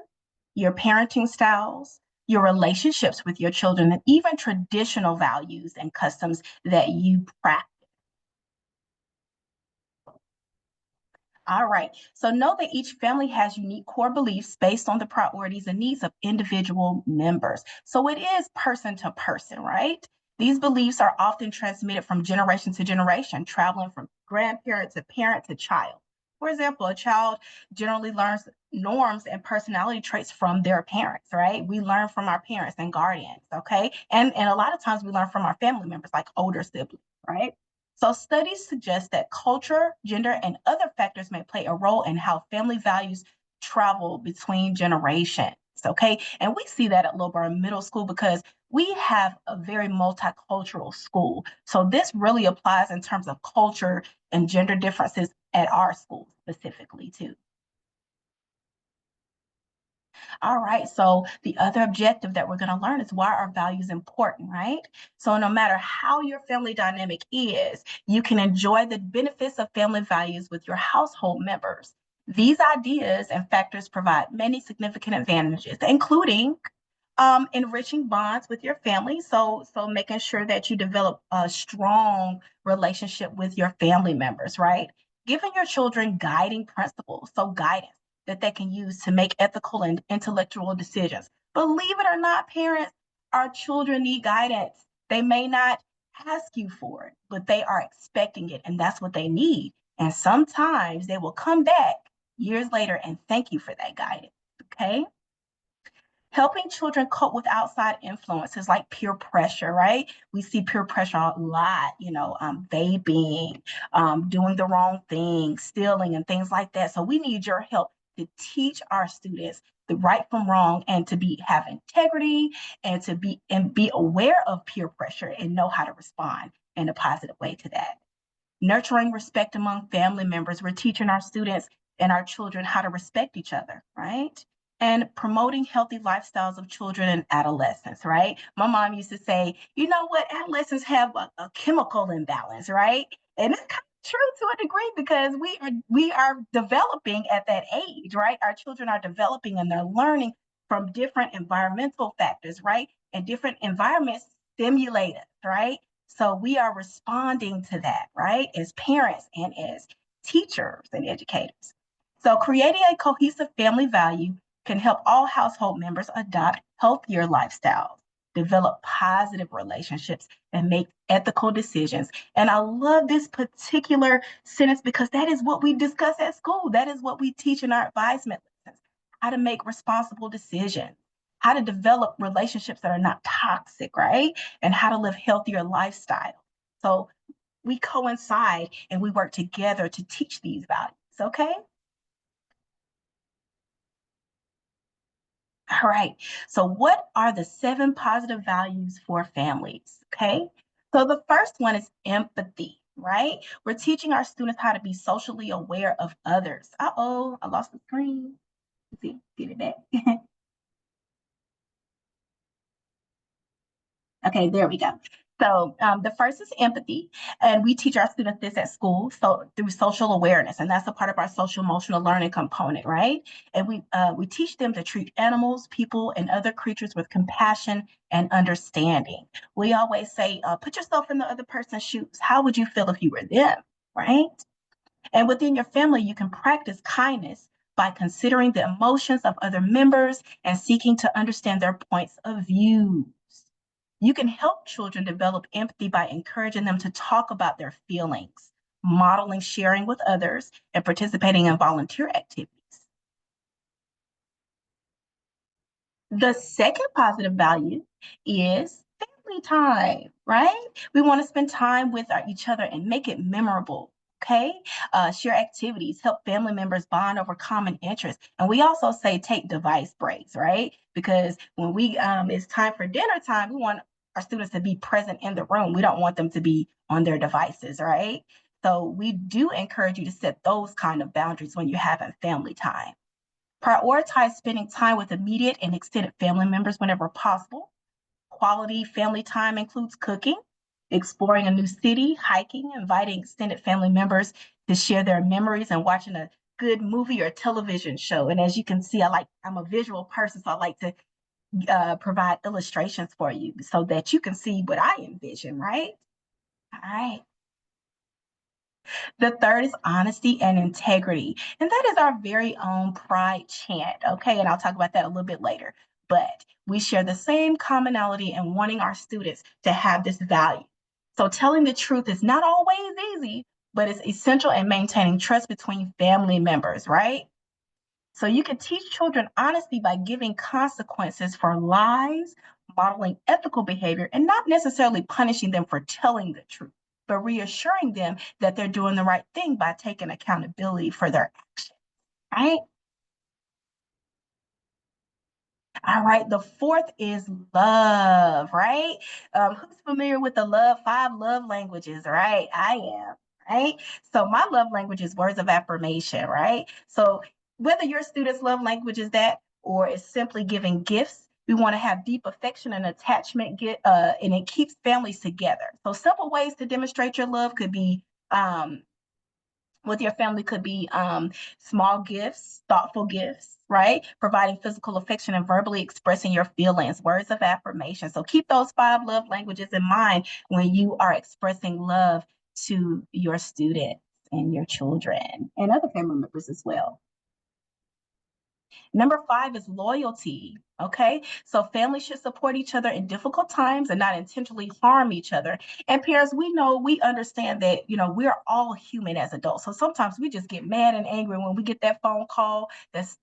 your parenting styles, your relationships with your children, and even traditional values and customs that you practice. All right, so know that each family has unique core beliefs based on the priorities and needs of individual members. So it is person to person, right? These beliefs are often transmitted from generation to generation, traveling from grandparent to parent to child. For example, a child generally learns norms and personality traits from their parents, right? We learn from our parents and guardians, okay? And a lot of times we learn from our family members, like older siblings, right? So studies suggest that culture, gender, and other factors may play a role in how family values travel between generations, okay? And we see that at Lilburn Middle School because we have a very multicultural school. So this really applies in terms of culture and gender differences at our school specifically too. All right, so the other objective that we're going to learn is why are values important, right? So no matter how your family dynamic is, you can enjoy the benefits of family values with your household members. These ideas and factors provide many significant advantages, including enriching bonds with your family. So making sure that you develop a strong relationship with your family members, right? Giving your children guiding principles, so guidance that they can use to make ethical and intellectual decisions. Believe it or not, parents, our children need guidance. They may not ask you for it, but they are expecting it, and that's what they need. And sometimes they will come back years later and thank you for that guidance, okay? Helping children cope with outside influences like peer pressure, right? We see peer pressure a lot, vaping, doing the wrong thing, stealing, and things like that. So we need your help to teach our students the right from wrong and to have integrity and to be aware of peer pressure and know how to respond in a positive way to that. Nurturing respect among family members. We're teaching our students and our children how to respect each other, right? And promoting healthy lifestyles of children and adolescents, right? My mom used to say, you know what, adolescents have a chemical imbalance, right? And it's kind of true to a degree because we are developing at that age, right? Our children are developing and they're learning from different environmental factors, right? And different environments stimulate us, right? So we are responding to that, right? As parents and as teachers and educators. So creating a cohesive family value can help all household members adopt healthier lifestyles, develop positive relationships, and make ethical decisions. And I love this particular sentence because that is what we discuss at school. That is what we teach in our advisement lessons, how to make responsible decisions, how to develop relationships that are not toxic, right? And how to live healthier lifestyles. So we coincide and we work together to teach these values, okay? All right, so what are the 7 positive values for families, okay? So the first one is empathy, right? We're teaching our students how to be socially aware of others. Uh-oh, I lost the screen. Let's see, get it back. Okay, there we go. So the first is empathy, and we teach our students this at school, so through social awareness, and that's a part of our social emotional learning component, right? And we teach them to treat animals, people, and other creatures with compassion and understanding. We always say, put yourself in the other person's shoes. How would you feel if you were them, right? And within your family, you can practice kindness by considering the emotions of other members and seeking to understand their points of view. You can help children develop empathy by encouraging them to talk about their feelings, modeling sharing with others, and participating in volunteer activities. The second positive value is family time, right? We want to spend time with each other and make it memorable. Okay, share activities, help family members bond over common interests, and we also say take device breaks, right? Because when it's time for dinner time, we want our students to be present in the room. We don't want them to be on their devices, right? So we do encourage you to set those kind of boundaries when you're having family time. Prioritize spending time with immediate and extended family members whenever possible. Quality family time includes cooking, exploring a new city, hiking, inviting extended family members to share their memories, and watching a good movie or television show. And as you can see, I'm a visual person, so I like to provide illustrations for you so that you can see what I envision, right? All right. The third is honesty and integrity. And that is our very own pride chant. Okay. And I'll talk about that a little bit later. But we share the same commonality in wanting our students to have this value. So telling the truth is not always easy, but it's essential in maintaining trust between family members, right? So you can teach children honesty by giving consequences for lies, modeling ethical behavior, and not necessarily punishing them for telling the truth, but reassuring them that they're doing the right thing by taking accountability for their actions, right? All right, the fourth is love, right? Who's familiar with the 5 love languages, right? I am, right? So my love language is words of affirmation, right? So whether your students' love language is that or is simply giving gifts, we want to have deep affection and attachment, and it keeps families together. So simple ways to demonstrate your love could be with your family could be small gifts, thoughtful gifts, right? Providing physical affection and verbally expressing your feelings, words of affirmation. So keep those 5 love languages in mind when you are expressing love to your students and your children and other family members as well. Number 5 is loyalty. Okay, so families should support each other in difficult times and not intentionally harm each other. And parents, we understand that, we're all human as adults. So sometimes we just get mad and angry when we get that phone call that's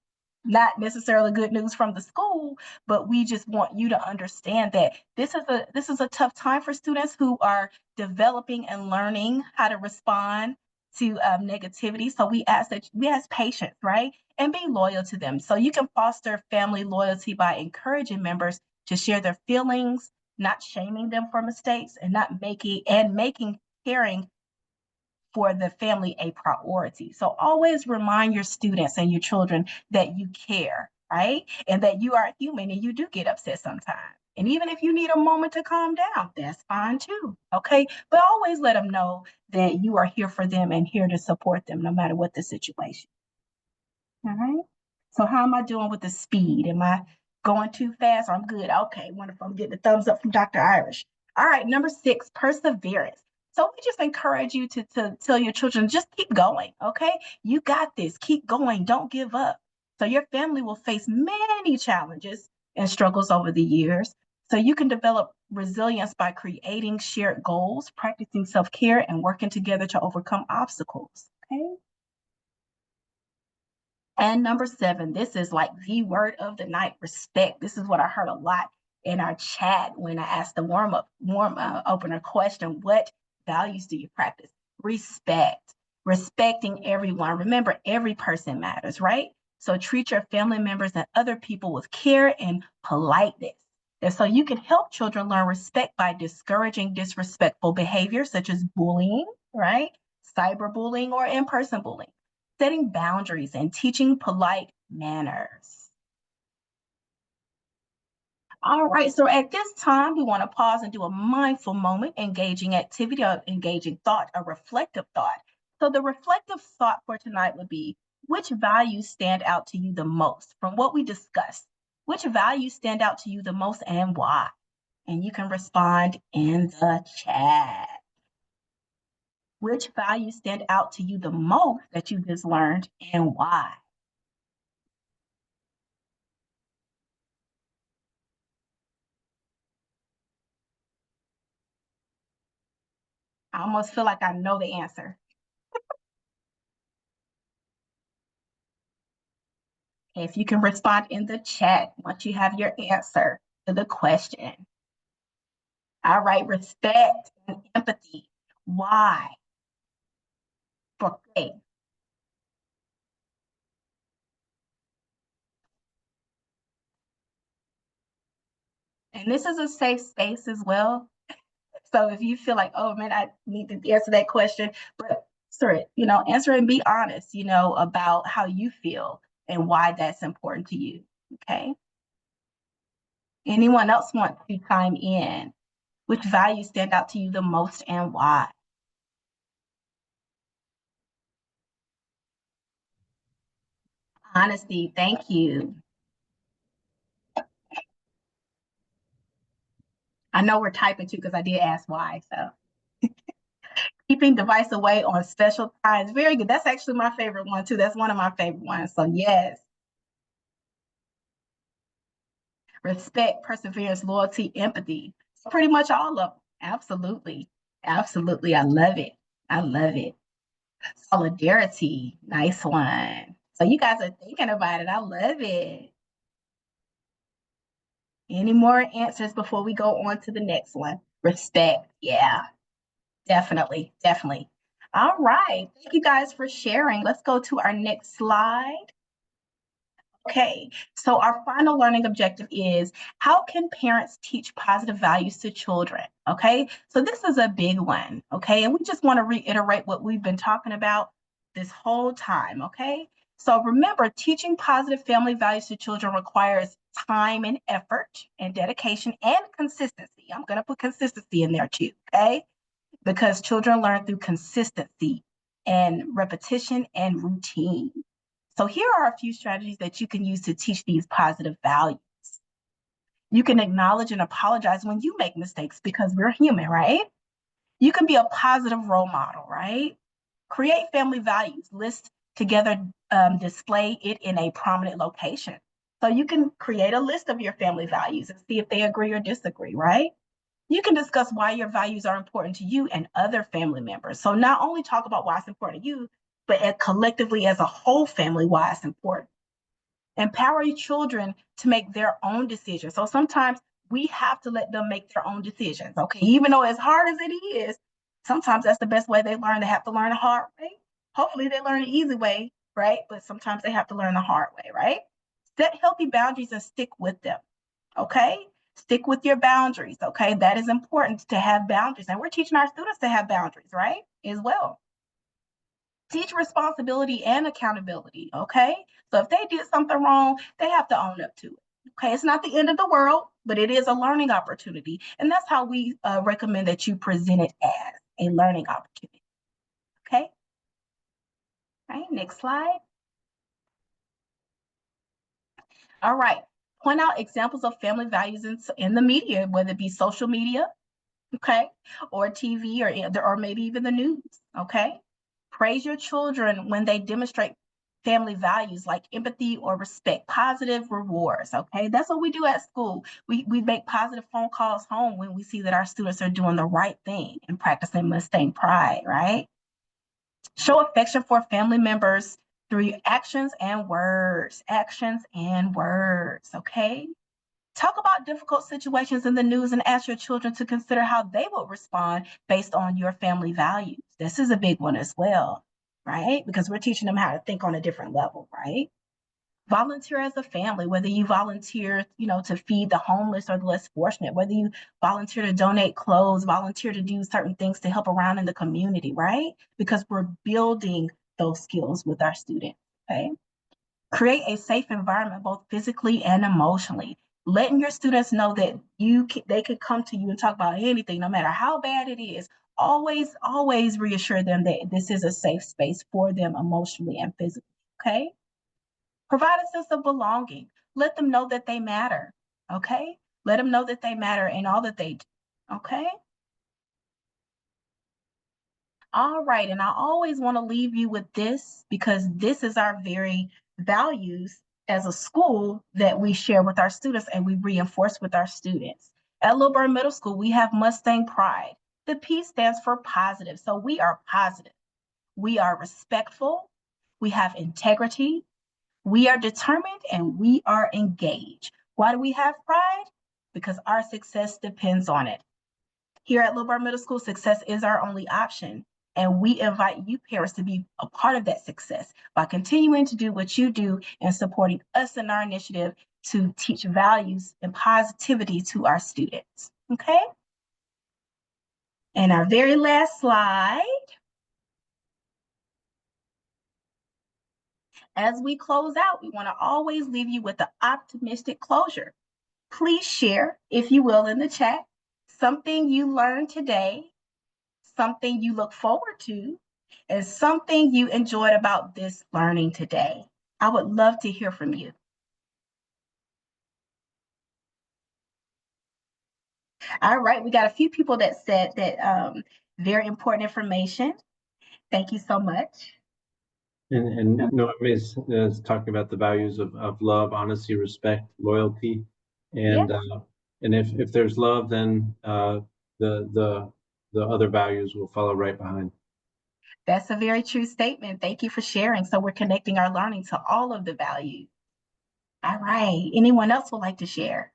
not necessarily good news from the school, but we just want you to understand that this is a tough time for students who are developing and learning how to respond to negativity. So we ask patience, right? And be loyal to them. So you can foster family loyalty by encouraging members to share their feelings, not shaming them for mistakes, and making caring for the family a priority. So always remind your students and your children that you care, right? And that you are human and you do get upset sometimes. And even if you need a moment to calm down, that's fine too, okay? But always let them know that you are here for them and here to support them no matter what the situation. All right? So how am I doing with the speed? Am I going too fast? I'm good. Okay, wonderful. I'm getting a thumbs up from Dr. Irish. All right, number 6, perseverance. So we just encourage you to tell your children, just keep going, okay? You got this. Keep going. Don't give up. So your family will face many challenges and struggles over the years. So you can develop resilience by creating shared goals, practicing self-care, and working together to overcome obstacles, okay? And number 7, this is like the word of the night, respect. This is what I heard a lot in our chat when I asked the warm opener question, what values do you practice? Respect, respecting everyone. Remember, every person matters, right? So treat your family members and other people with care and politeness. And so you can help children learn respect by discouraging disrespectful behavior such as bullying, right? Cyberbullying or in-person bullying. Setting boundaries and teaching polite manners. All right, so at this time, we want to pause and do a mindful moment, engaging activity or engaging thought, a reflective thought. So the reflective thought for tonight would be, which values stand out to you the most from what we discussed? Which values stand out to you the most and why? And you can respond in the chat. Which values stand out to you the most that you just learned and why? I almost feel like I know the answer. If you can respond in the chat once you have your answer to the question. All right, respect and empathy. Why? For faith. And this is a safe space as well. So if you feel like, oh man, I need to answer that question, but answer it, answer and be honest, about how you feel and why that's important to you, okay? Anyone else want to chime in? Which values stand out to you the most and why? Honesty, thank you. I know we're typing too because I did ask why, so. Keeping device away on special times, very good. That's actually my favorite one too. That's one of my favorite ones, so yes. Respect, perseverance, loyalty, empathy. Pretty much all of them, absolutely. Absolutely, I love it. I love it. Solidarity, nice one. So you guys are thinking about it, I love it. Any more answers before we go on to the next one? Respect, yeah, definitely, definitely. All right, thank you guys for sharing. Let's go to our next slide. Okay, so our final learning objective is, how can parents teach positive values to children? Okay, so this is a big one, okay? And we just want to reiterate what we've been talking about this whole time, okay? So remember, teaching positive family values to children requires time and effort and dedication and consistency. I'm going to put consistency in there too, okay? Because children learn through consistency and repetition and routine. So here are a few strategies that you can use to teach these positive values. You can acknowledge and apologize when you make mistakes because we're human, right? You can be a positive role model, right? Create family values, list together, display it in a prominent location. So you can create a list of your family values and see if they agree or disagree, right? You can discuss why your values are important to you and other family members. So not only talk about why it's important to you, but collectively as a whole family, why it's important. Empower your children to make their own decisions. So sometimes we have to let them make their own decisions, okay? Even though as hard as it is, sometimes that's the best way they learn. They have to learn the hard way. Hopefully they learn the easy way, right? But sometimes they have to learn the hard way, right? Set healthy boundaries and stick with them, okay? Stick with your boundaries, okay? That is important to have boundaries. And we're teaching our students to have boundaries, right? As well. Teach responsibility and accountability, okay? So if they did something wrong, they have to own up to it. Okay, it's not the end of the world, but it is a learning opportunity. And that's how we recommend that you present it as a learning opportunity. Okay. All right, next slide. All right, point out examples of family values in the media, whether it be social media, okay, or TV, or maybe even the news, okay? Praise your children when they demonstrate family values like empathy or respect, positive rewards, okay? That's what we do at school. We make positive phone calls home when we see that our students are doing the right thing and practicing Mustang pride, right? Show affection for family members through actions and words, okay? Talk about difficult situations in the news and ask your children to consider how they would respond based on your family values. This is a big one as well, right? Because we're teaching them how to think on a different level, right? Volunteer as a family, whether you volunteer, to feed the homeless or the less fortunate, whether you volunteer to donate clothes, volunteer to do certain things to help around in the community, right? Because we're building those skills with our students, okay? Create a safe environment, both physically and emotionally. Letting your students know that they can come to you and talk about anything, no matter how bad it is. Always reassure them that this is a safe space for them emotionally and physically, okay? Provide a sense of belonging. Let them know that they matter, okay? Let them know that they matter in all that they do, okay? All right, and I always want to leave you with this because this is our very values as a school that we share with our students and we reinforce with our students. At Little Bird Middle School, we have Mustang Pride. The P stands for positive, so we are positive. We are respectful, we have integrity, we are determined, and we are engaged. Why do we have pride? Because our success depends on it. Here at Little Bird Middle School, success is our only option. And we invite you parents to be a part of that success by continuing to do what you do and supporting us in our initiative to teach values and positivity to our students, okay? And our very last slide. As we close out, we want to always leave you with an optimistic closure. Please share, if you will, in the chat, something you learned today, something you look forward to, and something you enjoyed about this learning today. I would love to hear from you. All right, we got a few people that said that very important information. Thank you so much. And Noam is talking about the values of love, honesty, respect, loyalty, and if there's love, then the other values will follow right behind. That's a very true statement. Thank you for sharing. So we're connecting our learning to all of the values. All right. Anyone else would like to share?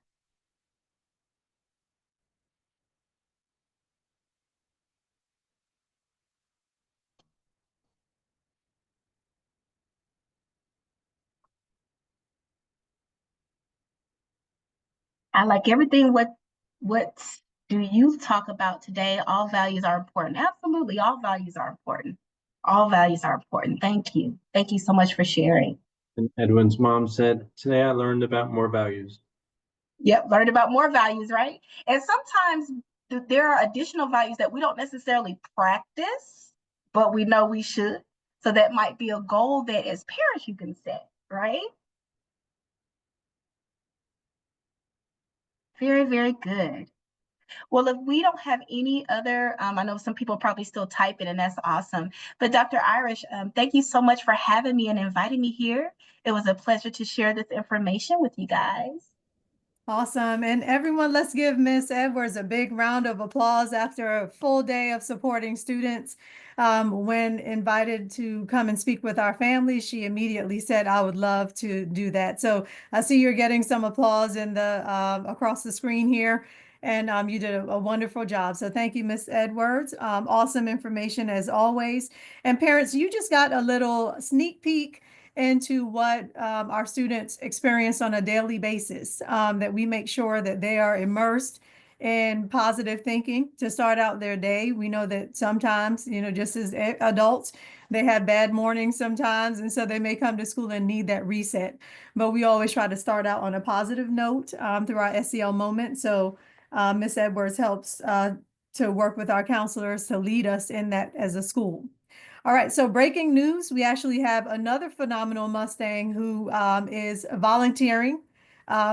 I like everything. What do you talk about today? All values are important. Absolutely, all values are important. All values are important. Thank you. Thank you so much for sharing. And Edwin's mom said, "Today I learned about more values." Yep, learned about more values, right? And sometimes there are additional values that we don't necessarily practice, but we know we should. So that might be a goal that as parents you can set, right? Very, very good. Well, if we don't have any other, I know some people are probably still typing and that's awesome. But Dr. Irish, thank you so much for having me and inviting me here. It was a pleasure to share this information with you guys. Awesome. And everyone, let's give Miss Edwards a big round of applause after a full day of supporting students. When invited to come and speak with our family, she immediately said, I would love to do that. So I see you're getting some applause in the across the screen here. And you did a wonderful job. So thank you, Miss Edwards. Awesome information as always. And parents, you just got a little sneak peek into what our students experience on a daily basis, that we make sure that they are immersed in positive thinking to start out their day. We know that sometimes, just as adults, they have bad mornings sometimes, and so they may come to school and need that reset. But we always try to start out on a positive note through our SEL moment. So Ms. Edwards helps to work with our counselors to lead us in that as a school. All right, so breaking news, we actually have another phenomenal Mustang who is volunteering.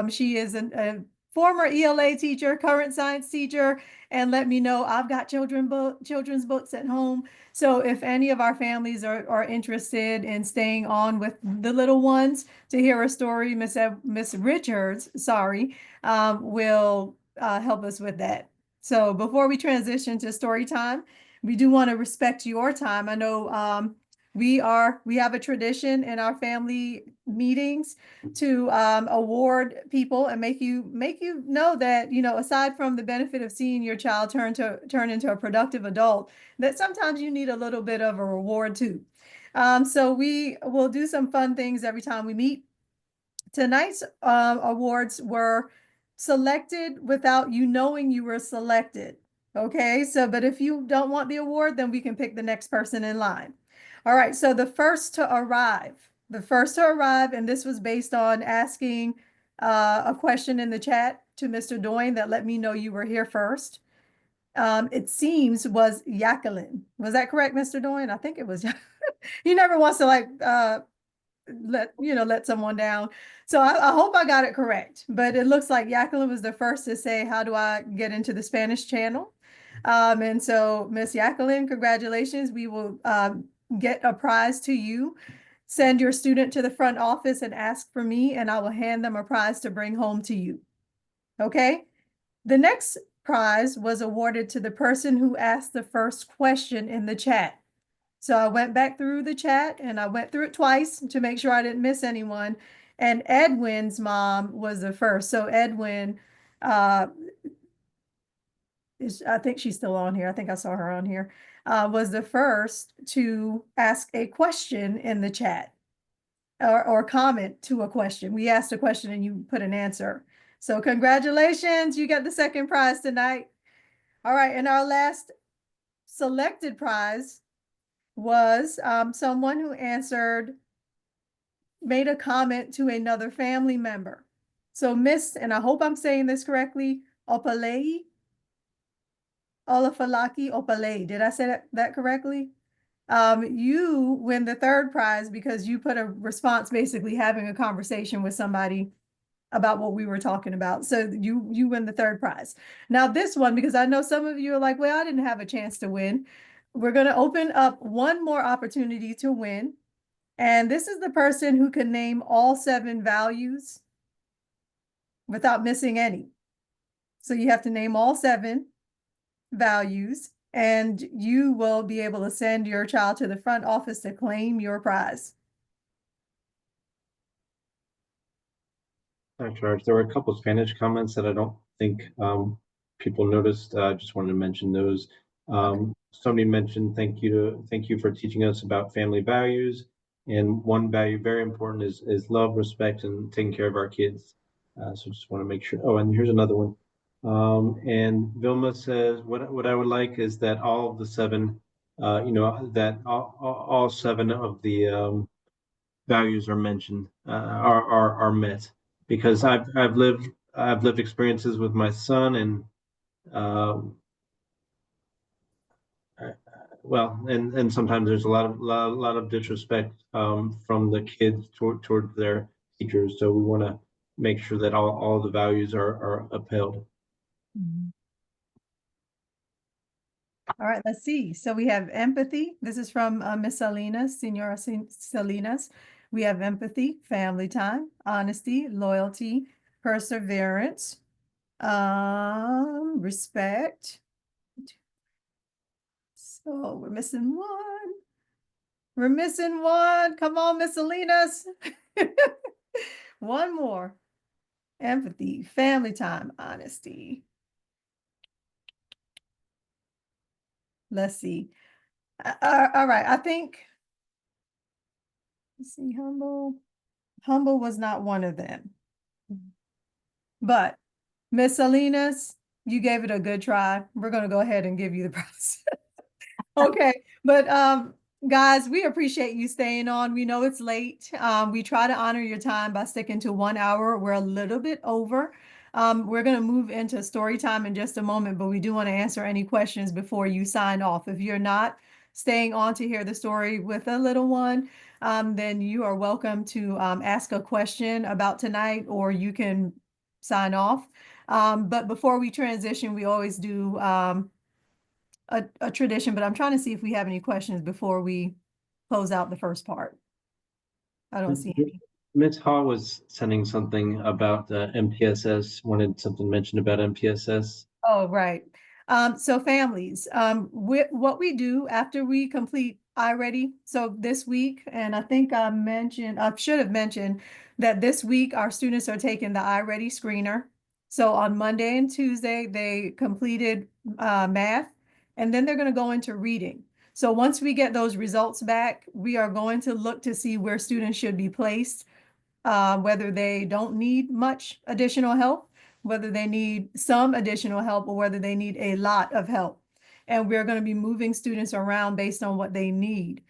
She is a former ELA teacher, current science teacher, and let me know I've got children's books at home. So if any of our families are interested in staying on with the little ones to hear a story, Miss Richards, will help us with that. So before we transition to story time, we do want to respect your time. I know we have a tradition in our family meetings to award people and make you know that, aside from the benefit of seeing your child turn into a productive adult, that sometimes you need a little bit of a reward too. So we will do some fun things every time we meet. Tonight's awards were selected without you knowing you were selected. Okay, so but if you don't want the award, then we can pick the next person in line. All right, so the first to arrive, and this was based on asking a question in the chat to Mr. Doyne that let me know you were here first. It seems was Jacqueline. Was that correct, Mr. Doyne? I think it was. He never wants to let someone down. So I hope I got it correct, but it looks like Jacqueline was the first to say, how do I get into the Spanish channel? And so Miss Jacqueline, congratulations. We will get a prize to you. Send your student to the front office and ask for me, and I will hand them a prize to bring home to you. Okay. The next prize was awarded to the person who asked the first question in the chat. So I went back through the chat and I went through it twice to make sure I didn't miss anyone. And Edwin's mom was the first. So Edwin, I think she's still on here. I think I saw her on here, was the first to ask a question in the chat or comment to a question. We asked a question and you put an answer. So congratulations, you got the second prize tonight. All right, and our last selected prize was someone who made a comment to another family member. So Miss, and I hope I'm saying this correctly, Olafalaki Opalei. Did I say that correctly? You win the third prize because you put a response basically having a conversation with somebody about what we were talking about. So you win the third prize. Now this one, because I know some of you are like, well, I didn't have a chance to win. We're going to open up one more opportunity to win. And this is the person who can name all 7 values without missing any. So you have to name all 7 values and you will be able to send your child to the front office to claim your prize. Thanks, Raj. There were a couple of Spanish comments that I don't think people noticed. I just wanted to mention those. Somebody mentioned thank you for teaching us about family values. And one value very important is love, respect, and taking care of our kids. So just want to make sure. Oh, and here's another one. And Vilma says, what I would like is that all of the 7, that all 7 of the values are mentioned, are met, because I've lived experiences with my son, and and sometimes there's a lot of disrespect from the kids toward their teachers. So we want to make sure that all the values are upheld. Mm-hmm. All right, let's see. So we have empathy. This is from Miss Salinas, Senora Salinas. We have empathy, family time, honesty, loyalty, perseverance, respect. So we're missing one. We're missing one. Come on, Miss Salinas. One more. Empathy, family time, honesty. Let's see. All right, I think, let's see, humble. Humble was not one of them. But Miss Salinas, You gave it a good try. We're gonna go ahead and give you the prize. Okay, but guys, we appreciate you staying on. We know it's late. We try to honor your time by sticking to 1 hour. We're a little bit over. We're gonna move into story time in just a moment, but we do want to answer any questions before you sign off. If you're not staying on to hear the story with a little one, then you are welcome to ask a question about tonight, or you can sign off. But before we transition, we always do a tradition, but I'm trying to see if we have any questions before we close out the first part. I don't see any. Ms. Hall was sending something about MPSS, wanted something mentioned about MPSS. Oh, right. So families, what we do after we complete iReady, so this week, and I think I should have mentioned that this week our students are taking the iReady screener. So on Monday and Tuesday, they completed math, and then they're going to go into reading. So once we get those results back, we are going to look to see where students should be placed, whether they don't need much additional help, whether they need some additional help, or whether they need a lot of help. And we're going to be moving students around based on what they need.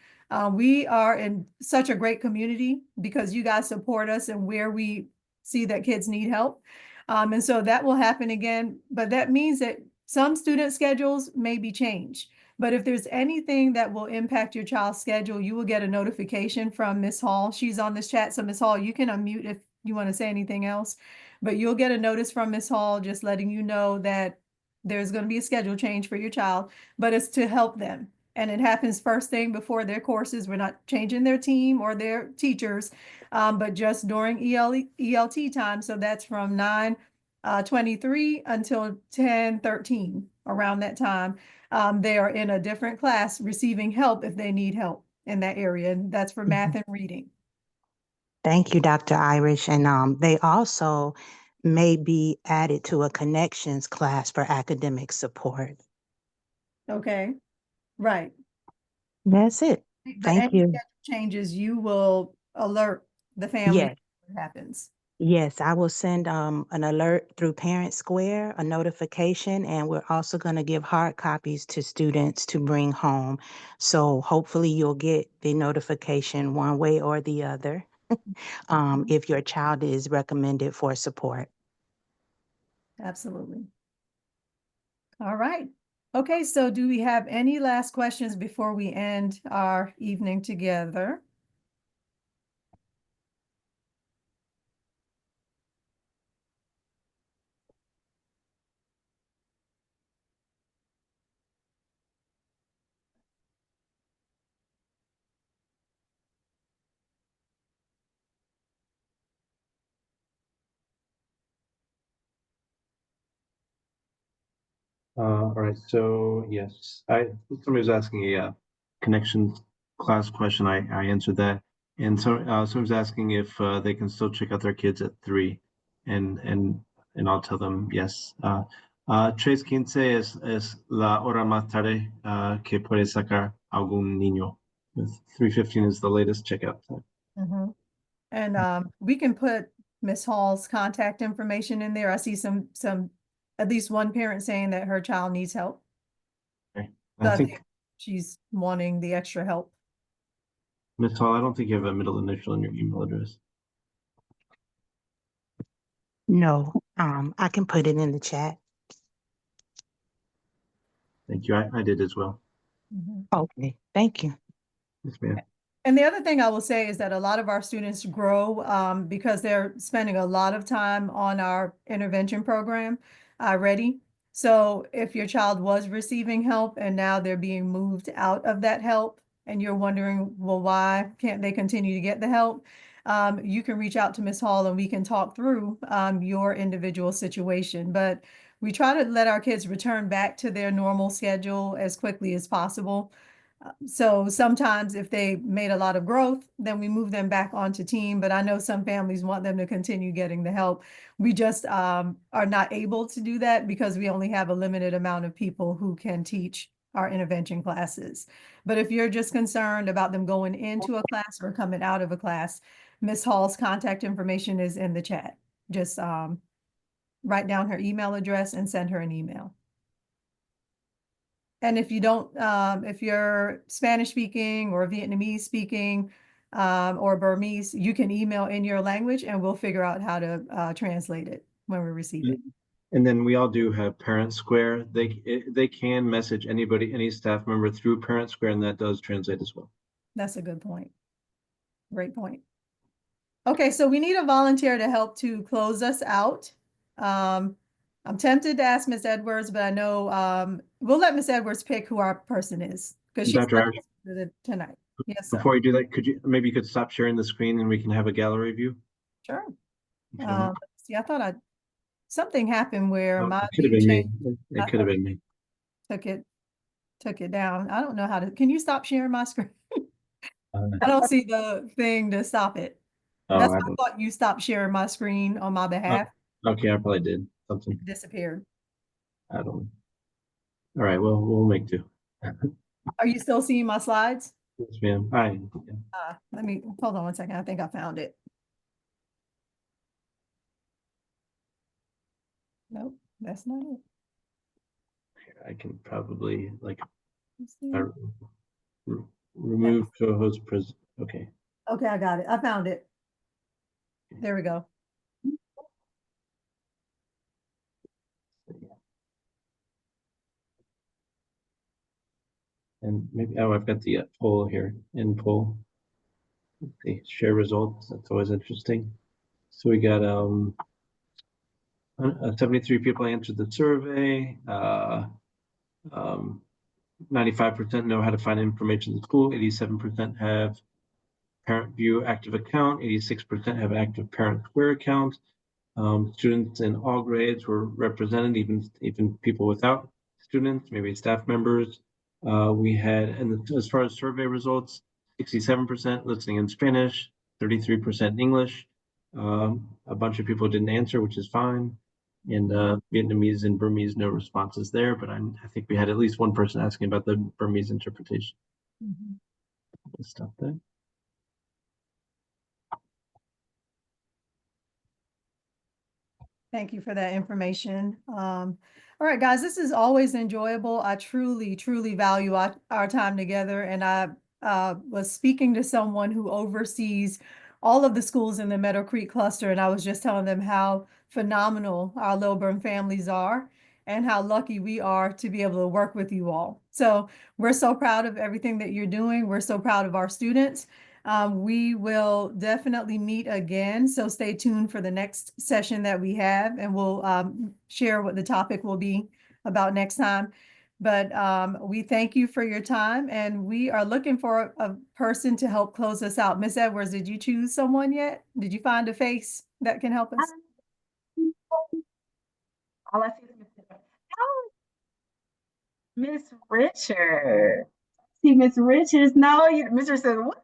We are in such a great community because you guys support us and where we see that kids need help. And so that will happen again, but that means that some student schedules may be changed. But if there's anything that will impact your child's schedule, you will get a notification from Ms. Hall. She's on this chat, so Ms. Hall, you can unmute if you want to say anything else. But you'll get a notice from Ms. Hall just letting you know that there's going to be a schedule change for your child, but it's to help them. And it happens first thing before their courses. We're not changing their team or their teachers, but just during ELT time. So that's from 9:23 until 10:13, around that time. They are in a different class receiving help if they need help in that area. And that's for math and reading. Thank you, Dr. Irish. And they also may be added to a connections class for academic support. Okay, right. That's it. But Thank any you. schedule changes, you will alert the family Yes. when it happens. Yes, I will send an alert through Parent Square, a notification, and we're also going to give hard copies to students to bring home. So hopefully you'll get the notification one way or the other if your child is recommended for support. Absolutely. All right. Okay, so do we have any last questions before we end our evening together? All right, so yes, somebody was asking a connections class question. I answered that, and so someone's asking if they can still check out their kids at 3, and I'll tell them yes. 3:15 es la hora más tarde que puede sacar algún niño. 3:15 is the latest checkout time. Mhm. And we can put Miss Hall's contact information in there. I see some at least one parent saying that her child needs help. Okay. So I I think, think she's wanting the extra help. Ms. Hall, I don't think you have a middle initial in your email address. No, I can put it in the chat. Thank you. I did as well. Okay, thank you. Yes, ma'am. And the other thing I will say is that a lot of our students grow because they're spending a lot of time on our intervention program already. So if your child was receiving help and now they're being moved out of that help and you're wondering, well, why can't they continue to get the help? You can reach out to Ms. Hall and we can talk through your individual situation. But we try to let our kids return back to their normal schedule as quickly as possible. So sometimes if they made a lot of growth, then we move them back onto team. But I know some families want them to continue getting the help. We just are not able to do that because we only have a limited amount of people who can teach our intervention classes. But if you're just concerned about them going into a class or coming out of a class, Ms. Hall's contact information is in the chat. Just write down her email address and send her an email. And if you don't, if you're Spanish speaking or Vietnamese speaking, or Burmese, you can email in your language and we'll figure out how to translate it when we receive it. And then we all do have Parent Square. They can message anybody, any staff member through Parent Square, and that does translate as well. That's a good point. Great point. Okay, so we need a volunteer to help to close us out. I'm tempted to ask Miss Edwards, but I know we'll let Miss Edwards pick who our person is because she's Dr. Irish, tonight. Yes, sir. before you do that, maybe you could stop sharing the screen and we can have a gallery view? Sure. If you don't mind. See, I thought something happened where Oh, my it could have view been me. changed. It could have been me. Took it down. I don't know how to. Can you stop sharing my screen? Uh, I don't see the thing to stop it. oh, That's I why I don't. thought you stopped sharing my screen on my behalf. Okay, I probably did something. It disappeared. I don't know. All right, well, we'll make do. Are you still seeing my slides? Yes, ma'am. Hi. Yeah. Let me hold on one second. I think I found it. Nope, that's not it. I can probably like Let's see. remove co-host present. Okay. Okay, I got it. I found it. There we go. And maybe, oh, I've got the poll here, in poll. The share results, that's always interesting. So we got 73 people answered the survey. 95% know how to find information in school. 87% have Parent View active account. 86% have active Parent Square account. Students in all grades were represented, even people without students, maybe staff members. We had, and as far as survey results, 67% listening in Spanish, 33% English. A bunch of people didn't answer, which is fine. And Vietnamese and Burmese, no responses there, but I think we had at least one person asking about the Burmese interpretation. Let's stop there. Thank you for that information. All right, guys, this is always enjoyable. I truly, truly value our time together. And I was speaking to someone who oversees all of the schools in the Meadow Creek cluster, and I was just telling them how phenomenal our Lilburn families are and how lucky we are to be able to work with you all. So we're so proud of everything that you're doing. We're so proud of our students. We will definitely meet again, so stay tuned for the next session that we have, and we'll share what the topic will be about next time. But we thank you for your time, and we are looking for a person to help close us out. Miss Edwards, did you choose someone yet? Did you find a face that can help us? All I see is Miss Richard. See, Miss Richards. No, Miss Richards said, what?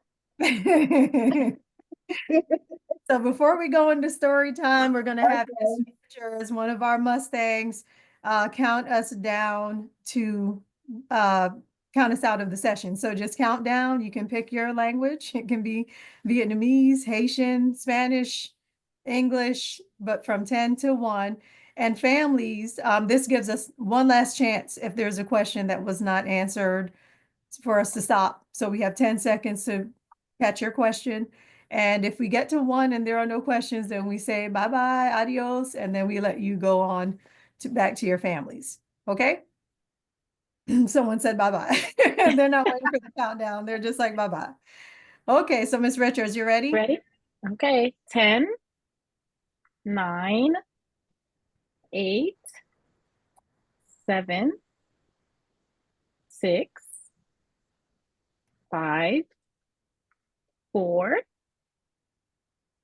So before we go into story time, we're going to have Miss Richards, one of our Mustangs, count us down to count us out of the session. So just count down. You can pick your language. It can be Vietnamese, Haitian, Spanish, English, but from 10 to 1. And families, this gives us one last chance if there's a question that was not answered for us to stop. So we have 10 seconds to catch your question. And if we get to 1 and there are no questions, then we say bye-bye, adios, and then we let you go on to back to your families. Okay? Someone said bye-bye. They're not waiting for the countdown. They're just like bye-bye. Okay, so Miss Richards, you ready? Ready? Okay. 10, 9, 8, 7, 6, 5, 4,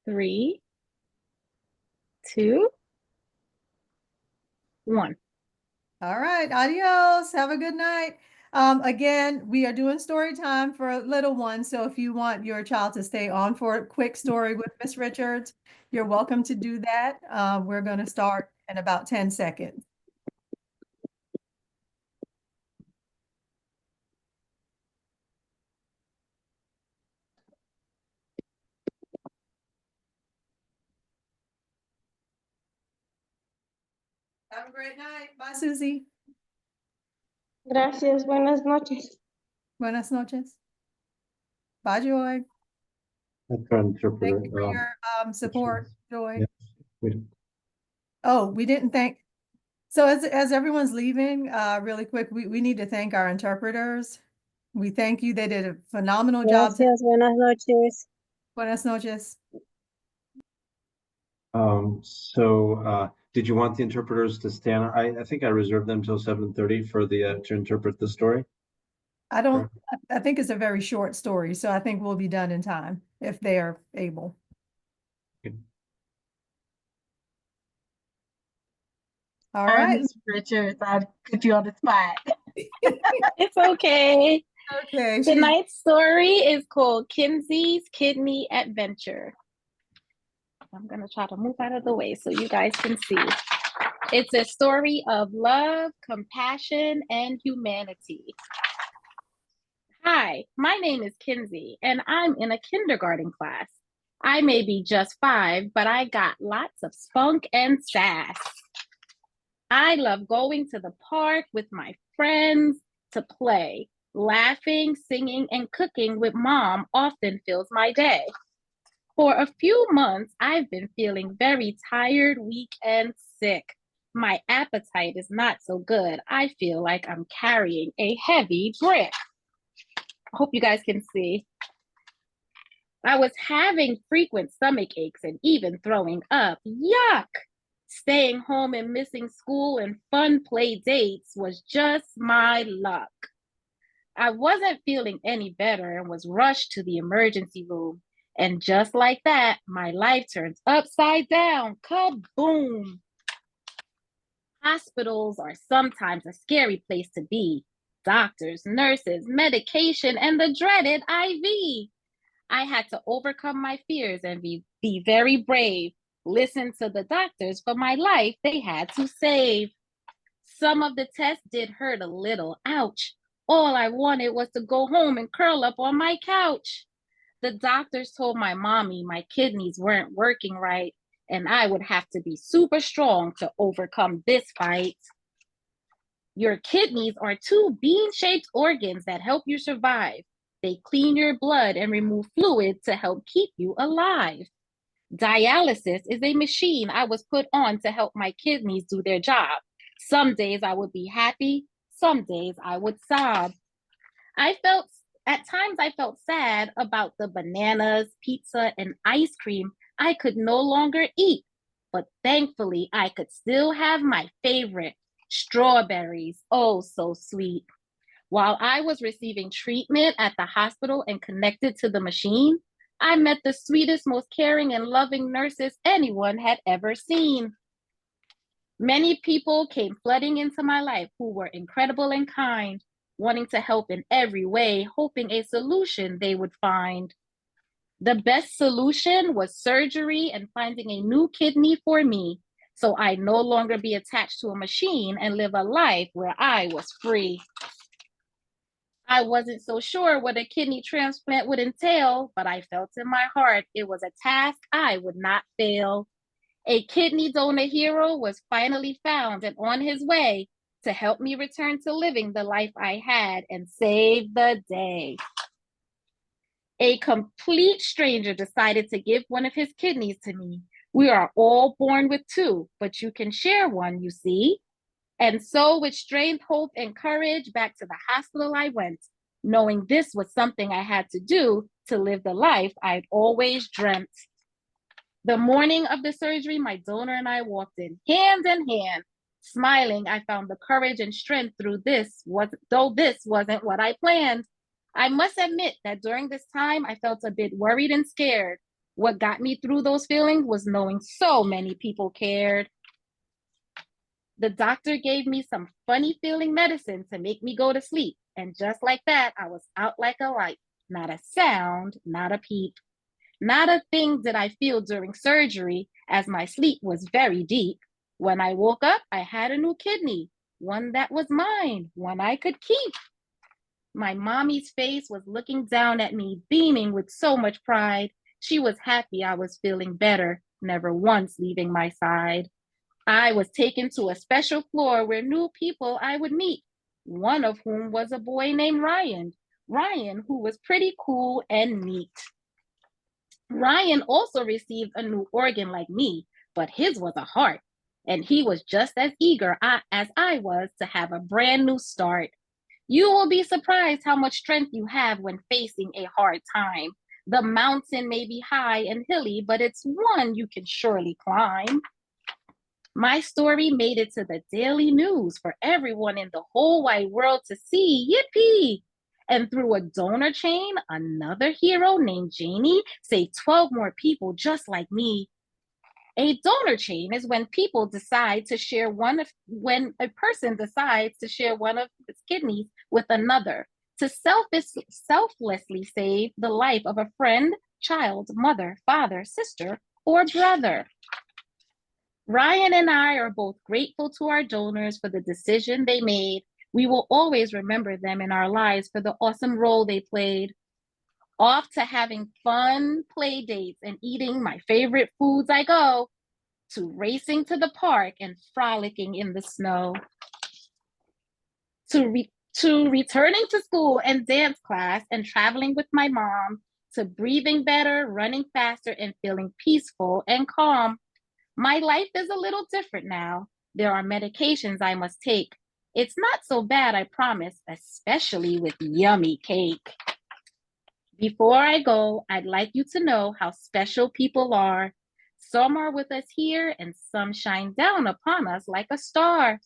3, 2, 1. All right, adios. Have a good night. Again, we are doing story time for little ones. So if you want your child to stay on for a quick story with Miss Richards, you're welcome to do that. We're going to start in about 10 seconds. Have a great night. Bye, Susie. Gracias, buenas noches. Buenas noches. Bye, Joy. That's our interpreter. Thank you for your support, Joy. Yeah. We- Oh, we didn't thank. So as everyone's leaving, really quick, we need to thank our interpreters. We thank you. They did a phenomenal job. Gracias, buenas noches. Buenas noches. Did you want the interpreters to stand? I think I reserved them till 7:30 for the to interpret the story. I don't, I think it's a very short story, so I think we'll be done in time if they are able. Okay. All Sorry, right. Ms. Richards, I put you on the spot. It's okay. Okay. Tonight's story is called Kinsey's Kidney Adventure. I'm going to try to move out of the way so you guys can see. It's a story of love, compassion, and humanity. Hi, my name is Kinsey, and I'm in a kindergarten class. I may be just 5, but I got lots of spunk and sass. I love going to the park with my friends to play. Laughing, singing, and cooking with Mom often fills my day. For a few months, I've been feeling very tired, weak, and sick. My appetite is not so good. I feel like I'm carrying a heavy brick. I hope you guys can see. I was having frequent stomach aches and even throwing up. Yuck! Staying home and missing school and fun play dates was just my luck. I wasn't feeling any better and was rushed to the emergency room. And just like that, my life turns upside down. Kaboom! Hospitals are sometimes a scary place to be. Doctors, nurses, medication, and the dreaded IV. I had to overcome my fears and be very brave. Listen to the doctors for my life they had to save. Some of the tests did hurt a little. Ouch. All I wanted was to go home and curl up on my couch. The doctors told my mommy my kidneys weren't working right, and I would have to be super strong to overcome this fight. Your kidneys are 2 bean-shaped organs that help you survive. They clean your blood and remove fluid to help keep you alive. Dialysis is a machine I was put on to help my kidneys do their job. Some days I would be happy, some days I would sob. At times I felt sad about the bananas, pizza, and ice cream I could no longer eat. But thankfully, I could still have my favorite, strawberries. Oh, so sweet. While I was receiving treatment at the hospital and connected to the machine, I met the sweetest, most caring, and loving nurses anyone had ever seen. Many people came flooding into my life who were incredible and kind, wanting to help in every way, hoping a solution they would find. The best solution was surgery and finding a new kidney for me, so I'd no longer be attached to a machine and live a life where I was free. I wasn't so sure what a kidney transplant would entail, but I felt in my heart it was a task I would not fail. A kidney donor hero was finally found and on his way to help me return to living the life I had and save the day. A complete stranger decided to give one of his kidneys to me. We are all born with 2, but you can share one, you see. And so with strength, hope, and courage, back to the hospital I went, knowing this was something I had to do to live the life I'd always dreamt. The morning of the surgery, my donor and I walked in hand. Smiling, I found the courage and strength through this, though this wasn't what I planned. I must admit that during this time, I felt a bit worried and scared. What got me through those feelings was knowing so many people cared. The doctor gave me some funny feeling medicine to make me go to sleep. And just like that, I was out like a light. Not a sound, not a peep. Not a thing did I feel during surgery, as my sleep was very deep. When I woke up, I had a new kidney, one that was mine, one I could keep. My mommy's face was looking down at me, beaming with so much pride. She was happy I was feeling better, never once leaving my side. I was taken to a special floor where new people I would meet, one of whom was a boy named Ryan. Ryan, who was pretty cool and neat. Ryan also received a new organ like me, but his was a heart, and he was just as eager as I was to have a brand new start. You will be surprised how much strength you have when facing a hard time. The mountain may be high and hilly, but it's one you can surely climb. My story made it to the daily news for everyone in the whole wide world to see. Yippee! And through a donor chain, another hero named Janie saved 12 more people just like me. A donor chain is when people decide to share when a person decides to share one of his kidneys with another to selflessly save the life of a friend, child, mother, father, sister, or brother. Ryan and I are both grateful to our donors for the decision they made. We will always remember them in our lives for the awesome role they played. Off to having fun play dates and eating my favorite foods I go, to racing to the park and frolicking in the snow, to returning to school and dance class and traveling with my mom, to breathing better, running faster, and feeling peaceful and calm. My life is a little different now. There are medications I must take. It's not so bad, I promise, especially with yummy cake. Before I go, I'd like you to know how special people are. Some are with us here and some shine down upon us like a star.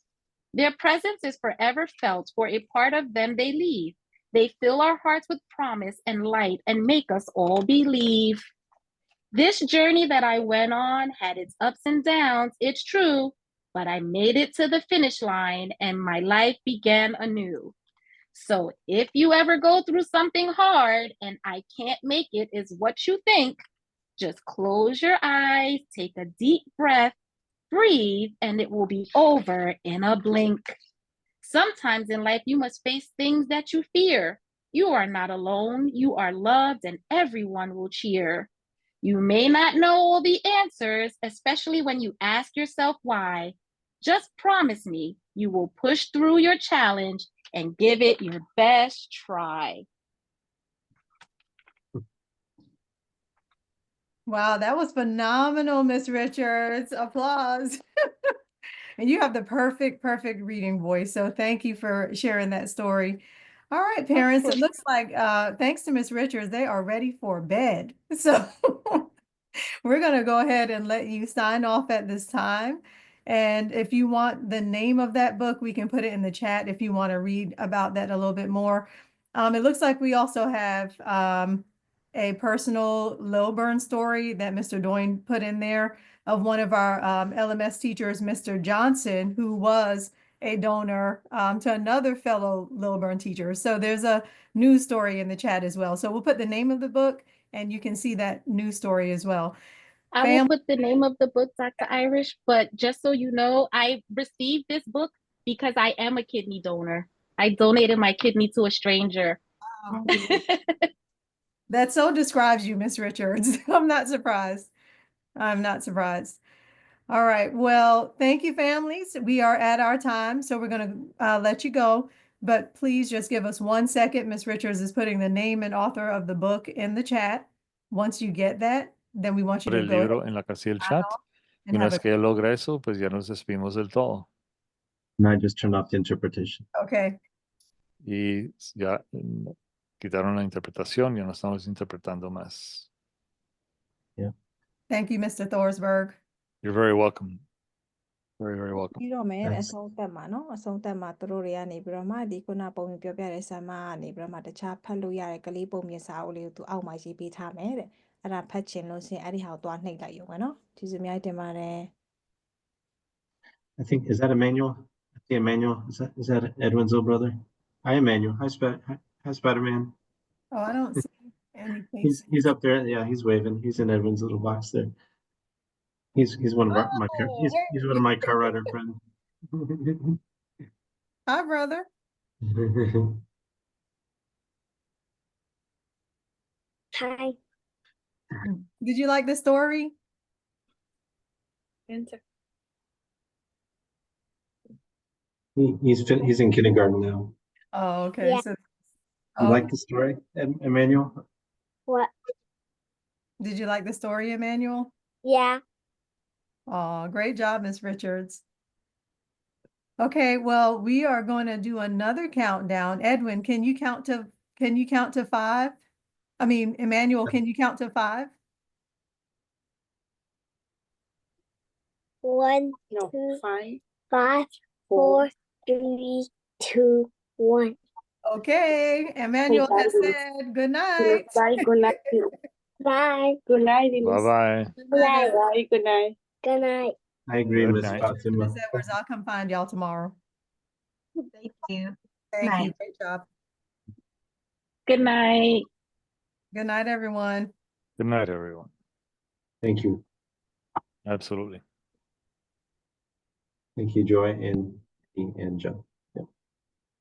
Their presence is forever felt, for a part of them they leave. They fill our hearts with promise and light and make us all believe. This journey that I went on had its ups and downs, it's true, but I made it to the finish line and my life began anew. So if you ever go through something hard and I can't make it is what you think, just close your eyes, take a deep breath, breathe, and it will be over in a blink. Sometimes in life, you must face things that you fear. You are not alone, you are loved, and everyone will cheer. You may not know all the answers, especially when you ask yourself why. Just promise me you will push through your challenge and give it your best try. Wow, that was phenomenal, Miss Richards. Applause. And you have the perfect reading voice. So thank you for sharing that story. All right, parents, it looks like thanks to Miss Richards, they are ready for bed. So we're going to go ahead and let you sign off at this time. And if you want the name of that book, we can put it in the chat if you want to read about that a little bit more. It looks like we also have a personal Lilburn story that Mr. Doyne put in there of one of our LMS teachers, Mr. Johnson, who was a donor to another fellow Lilburn teacher. So there's a news story in the chat as well. So we'll put the name of the book and you can see that news story as well. I will put the name of the book, Dr. Irish, but just so you know, I received this book because I am a kidney donor. I donated my kidney to a stranger. Wow. That so describes you, Miss Richards. I'm not surprised. I'm not surprised. All right. Well, thank you, families. We are at our time, so we're going to let you go. But please just give us 1 second. Miss Richards is putting the name and author of the book in the chat. Once you get that, then we want you to el go libro en la casilla del chat. Y and una have vez que él logre eso, pues ya nos despedimos del todo. And I just turned off the interpretation. Okay. Y ya quitaron la interpretación, ya no estamos interpretando más. Yeah. Thank you, Mr. Thorsberg. You're very welcome. Very, very welcome. ပြီးတော့မယ်အ Thanks. ဆုံးသက်မှာနော်အဆုံးသက်မှာသူတို့တွေကနေပြီးတော့မှဒီခုနပုံမြင်ပြောပြတဲ့ဆာမကနေပြီးတော့မှတခြားဖတ်လို့ရတဲ့ကလေးပုံမြင်စာအုပ်လေးကိုသူအောက်မှာရေးပေးထားမယ်တဲ့အဲ့ဒါဖတ်ချင်လို့ရှင်အဲ့ဒီဟာကိုသွားနှိပ်လိုက်ရုံပဲနော်ကျေးဇူးအများကြီးတင်ပါတယ် I think, is that Emmanuel? I think Emmanuel, is that Edwin's little brother? Hi, Emmanuel. Hi, Spider-Man. Oh, I don't see any He's faces. up there. Yeah, he's waving. He's in Edwin's little box there. He's one of my car. He's one of my car rider friends. Hi, brother. Hi. Did you like the story? He's in kindergarten now. Oh, okay, Yeah. so, You oh, like the story, Emmanuel? What? did you like the story, Emmanuel? Yeah. Oh, great job, Miss Richards. Okay, well, we are going to do another countdown. Edwin, can you count to 5? I mean, Emmanuel, can you count to 5? 1, No, 2, 5, 5, 4. 4, 3, 2, 1. Okay, Emmanuel has said good night. Bye, good night. Bye. Good night, Bye-bye. Good Good night, night. Bye, good night. Good night. I agree, Good Miss night. Fatima. Miss Edwards. I'll come find y'all tomorrow. Thank you. Thank you. Night. Great job. Good night. Good night, everyone. Good night, everyone. Thank you. Absolutely. Thank you, Joy and John.